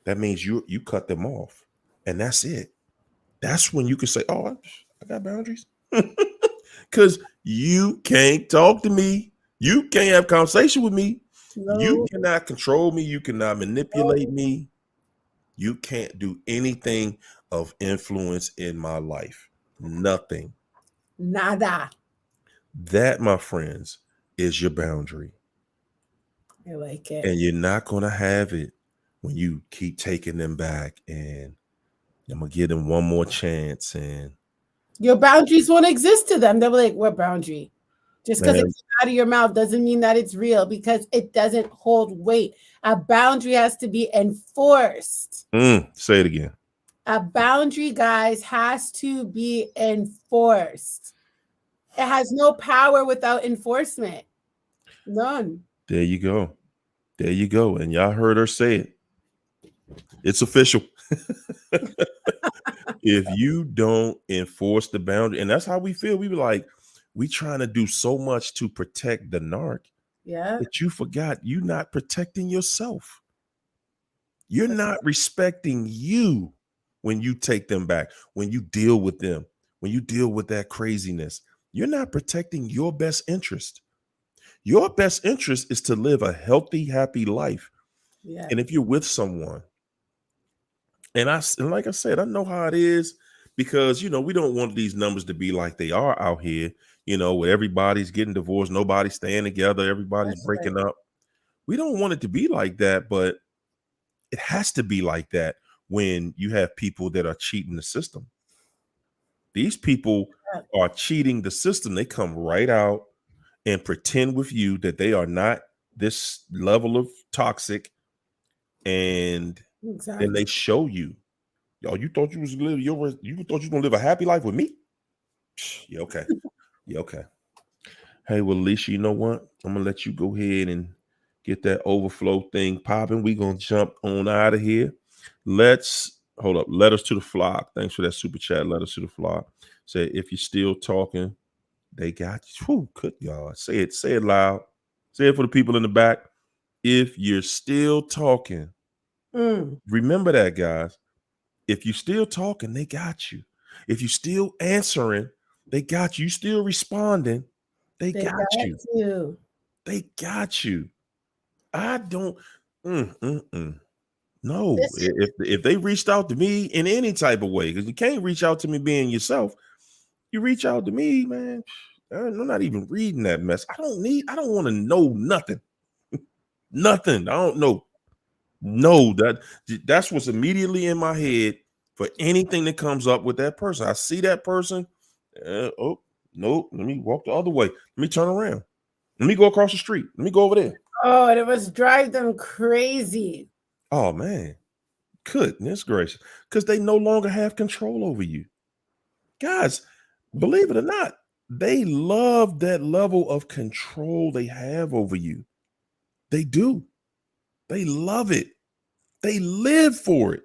that means you cut them off. And that's it. That's when you can say, oh, I got boundaries. Because you can't talk to me. You can't have conversation with me. No. You cannot control me. You cannot manipulate me. You can't do anything of influence in my life. Nothing. Nada. That, my friends, is your boundary. I like it. And you're not going to have it when you keep taking them back and I'm going to give them one more chance. And your boundaries won't exist to them. They'll be like, what boundary? Just because it's out of your mouth doesn't mean that it's real, because it doesn't hold weight. A boundary has to be enforced. Say it again. A boundary, guys, has to be enforced. It has no power without enforcement. None. There you go. There you go. And y'all heard her say it. It's official. If you don't enforce the boundary, and that's how we feel. We were like, we trying to do so much to protect the narc. Yeah. But you forgot you're not protecting yourself. You're not respecting you when you take them back, when you deal with them, when you deal with that craziness. You're not protecting your best interest. Your best interest is to live a healthy, happy life. Yeah. And if you're with someone, and like I said, I know how it is, because, we don't want these numbers to be like they are out here, where everybody's getting divorced, nobody's staying together, everybody's breaking up. We don't want it to be like that, but it has to be like that when you have people that are cheating the system. These people are cheating the system. They come right out and pretend with you that they are not this level of toxic, and then they show you, yo, you thought you was live you thought you were gonna live a happy life with me? Yeah, okay. Yeah, okay. Hey, well, Alicia, you know what? I'm gonna let you go ahead and get that overflow thing popping. We're gonna jump on out of here. Let's hold up. Letters to the flock. Thanks for that super chat. Letters to the flock. Say, if you're still talking, they got you. Whew, good God. Say it loud. Say it for the people in the back. If you're still talking, remember that, guys. If you're still talking, they got you. If you're still answering, they got you. You still responding, they got you. They got you. I don't. No, if they reached out to me in any type of way, because you can't reach out to me being yourself. You reach out to me, man. I'm not even reading that mess. I don't want to know nothing. Nothing. I don't know. No, that's what's immediately in my head for anything that comes up with that person. I see that person. Oh, no, let me walk the other way. Let me turn around. Let me go across the street. Let me go over there. Oh, and it must drive them crazy. Oh, man. Goodness gracious. Because they no longer have control over you. Guys, believe it or not, they love that level of control they have over you. They do. They love it. They live for it.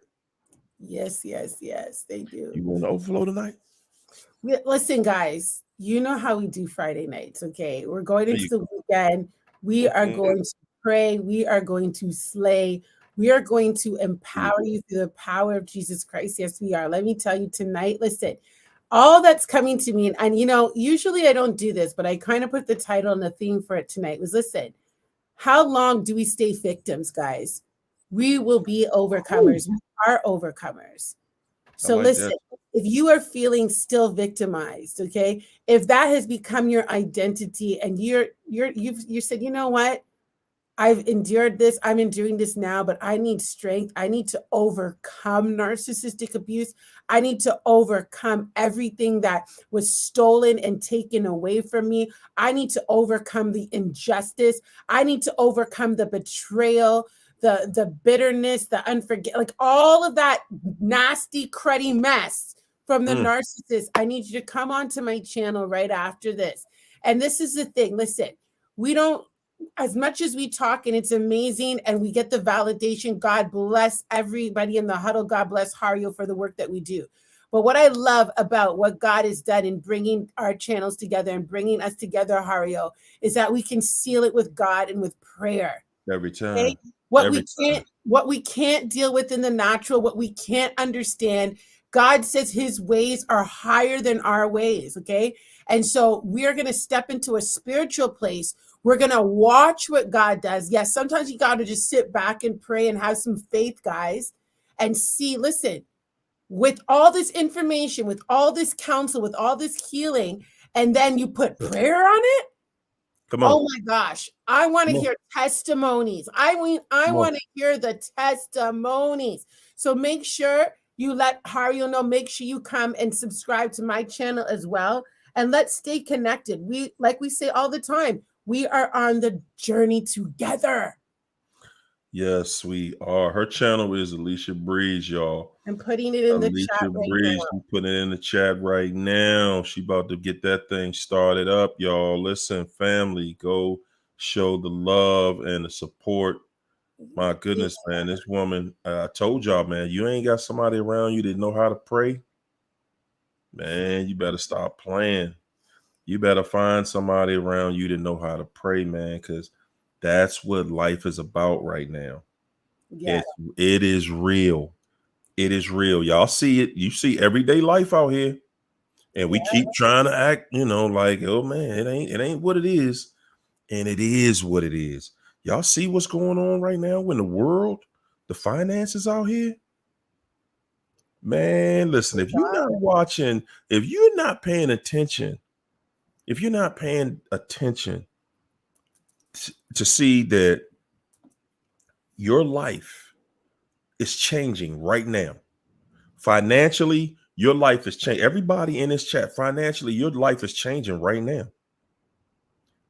Yes, yes, yes, they do. You want to overflow tonight? Listen, guys, you know how we do Friday nights, okay? We're going There into you the weekend. We are go. going to pray. We are going to slay. We are going to Mhm. empower you through the power of Jesus Christ. Yes, we are. Let me tell you tonight, listen, all that's coming to me, and you know, usually I don't do this, but I kind of put the title and the theme for it tonight was listen, how long do we stay victims, guys? We will be Ooh, overcomers. We are overcomers. I So like that. listen, if you are feeling still victimized, okay, if that has become your identity and you said, you know what, I've endured this, I'm enduring this now, but I need strength. I need to overcome narcissistic abuse. I need to overcome everything that was stolen and taken away from me. I need to overcome the injustice. I need to overcome the betrayal, the bitterness, the unforget, like all of that nasty, cruddy mess from the Mm, narcissist. I need you to come onto my channel right after this. And this is the thing. Listen, we don't, as much as we talk and it's amazing and we get the validation, God bless everybody in the huddle. God bless Hario for the work that we do. But what I love about what God has done in bringing our channels together and bringing us together, Hario, is that we can seal it with God and with prayer. every Okay? time. What Every we time. can't deal with in the natural, what we can't understand, God says his ways are higher than our ways, okay? And so we're going to step into a spiritual place. We're going to watch what God does. Yes, sometimes you got to just sit back and pray and have some faith, guys, and see, listen, with all this information, with all this counsel, with all this healing, and then you put prayer on it. Come on. Oh my gosh. I want to Come on. hear testimonies. I mean, I Come on. want to hear the testimonies. So make sure you let Hario know. Make sure you come and subscribe to my channel as well. And let's stay connected. We, like we say all the time, we are on the journey together. Yes, we are. Her channel is Alicia Breeze, y'all. I'm putting it in the chat Alicia right now. Breeze, you put it in the chat right now. She about to get that thing started up, y'all. Listen, family, go show the love and the support. My goodness, man, this woman, I told y'all, man, you ain't got somebody around you that know how to pray. Man, you better stop playing. You better find somebody around you that know how to pray, man, because that's what life is about right now. Yeah. It is real. It is real. Y'all see it. You see everyday life out here. And we Yeah. keep trying to act, like, oh man, it ain't what it is. And it is what it is. Y'all see what's going on right now in the world, the finances out here. Man, listen, if you're not watching, if you're not paying attention, if you're not paying attention to see that your life is changing right now. Financially, your life is changing. Everybody in this chat, financially, your life is changing right now.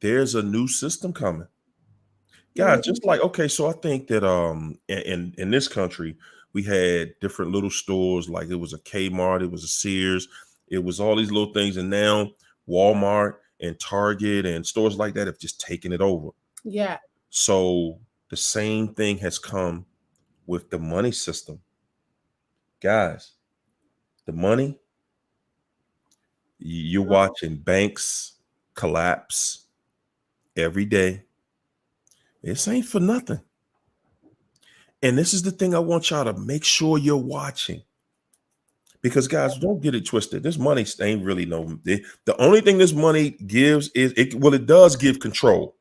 There's a new system coming. God, just like, okay, so I think that in this country, we had different little stores, like it was a Kmart, it was a Sears, it was all these little things, and now Walmart and Target and stores like that have just taken it over. Yeah. So the same thing has come with the money system. Guys, the money, you're watching banks collapse every day. This ain't for nothing. And this is the thing I want y'all to make sure you're watching. Because guys, don't get it twisted. This money ain't really the only thing this money gives is it does give control.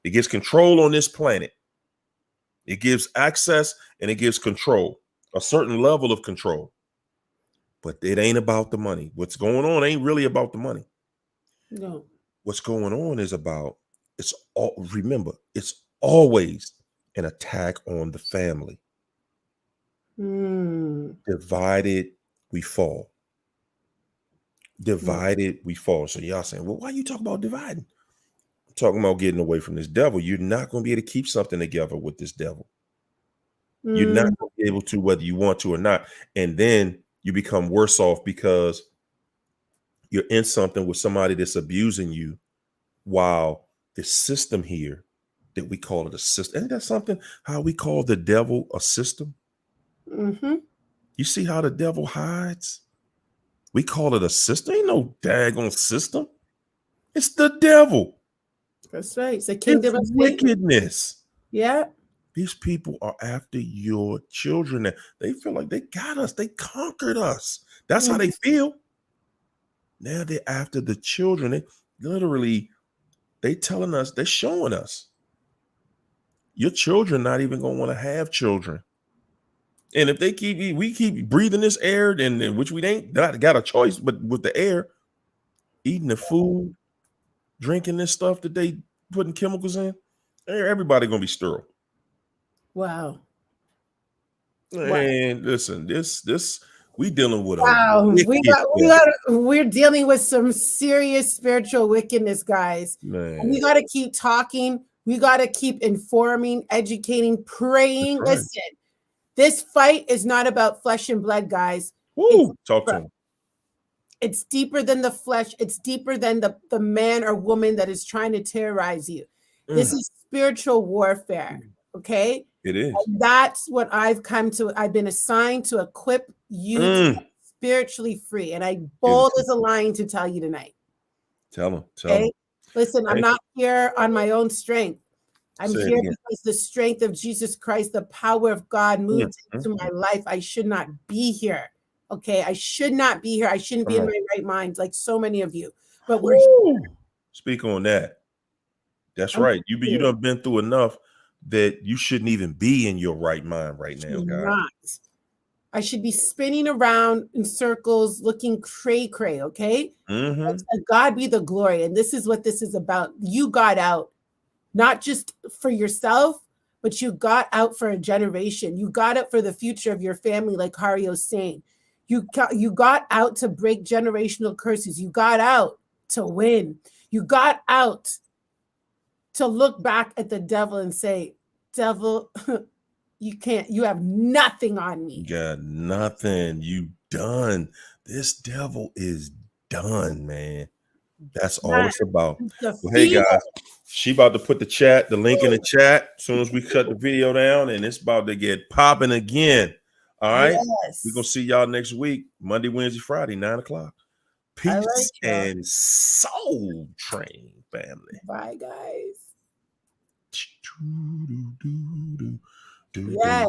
It gives control on this planet. It gives access and it gives control, a certain level of control. But it ain't about the money. What's going on ain't really about the money. No. What's going on is about remember, it's always an attack on the family. Divided, we fall. Divided, we fall. So y'all saying, well, why you talk about dividing? I'm talking about getting away from this devil. You're not going to be able to keep something together with this devil. You're not going to be able to, whether you want to or not. And then you become worse off because you're in something with somebody that's abusing you, while the system here that we call it a system. Isn't that something how we call the devil a system? You You see how the devil hides? We call it a system. Ain't no daggone system. It's the devil. That's right. It's a It's kingdom of Satan. wickedness. Yeah. These people are after your children. They feel like they got us. They conquered us. That's how they feel. Now they're after the children. They literally, they telling us, they're showing us. Your children not even gonna want to have children. And if we keep breathing this air, and which we ain't got a choice, but with the air, eating the food, drinking this stuff that they putting chemicals in, everybody gonna be sterile. Wow. And listen, this we dealing with Wow. a We're dealing with some serious spiritual wickedness, guys. man. We got to keep talking. We got to keep informing, educating, praying. Right. Listen, this fight is not about flesh and blood, guys. Woo, talk to them. It's deeper than the flesh. It's deeper than the man or woman that is trying to terrorize you. This is spiritual warfare. Okay. It is. And that's what I've been assigned to equip you to be spiritually free. And I bold as a lion to tell you tonight. Tell them. Okay. Listen, I'm not here on my own strength. I'm Say it here again. because the strength of Jesus Christ, the power of God moved into my life. I should not be here. Okay. I should not be here. I shouldn't be in my right mind like so many of you. But we're here. Speak on that. That's right. You done been through enough that you shouldn't even be in your right mind right now, guys. I should be spinning around in circles looking cray-cray, okay? God be the glory. And this is what this is about. You got out, not just for yourself, but you got out for a generation. You got out for the future of your family, like Hario's saying. You got out to break generational curses. You got out to win. You got out to look back at the devil and say, devil, you have nothing on me. You got nothing. You done. This devil is done, man. That's all it's about. Well, hey guys, she about to put the link in the chat as soon as we cut the video down, and it's about to get popping again. All right. Yes. We're gonna see y'all next week, Monday, Wednesday, Friday, 9 o'clock. Peace and soul train, family. Bye, guys. Yes.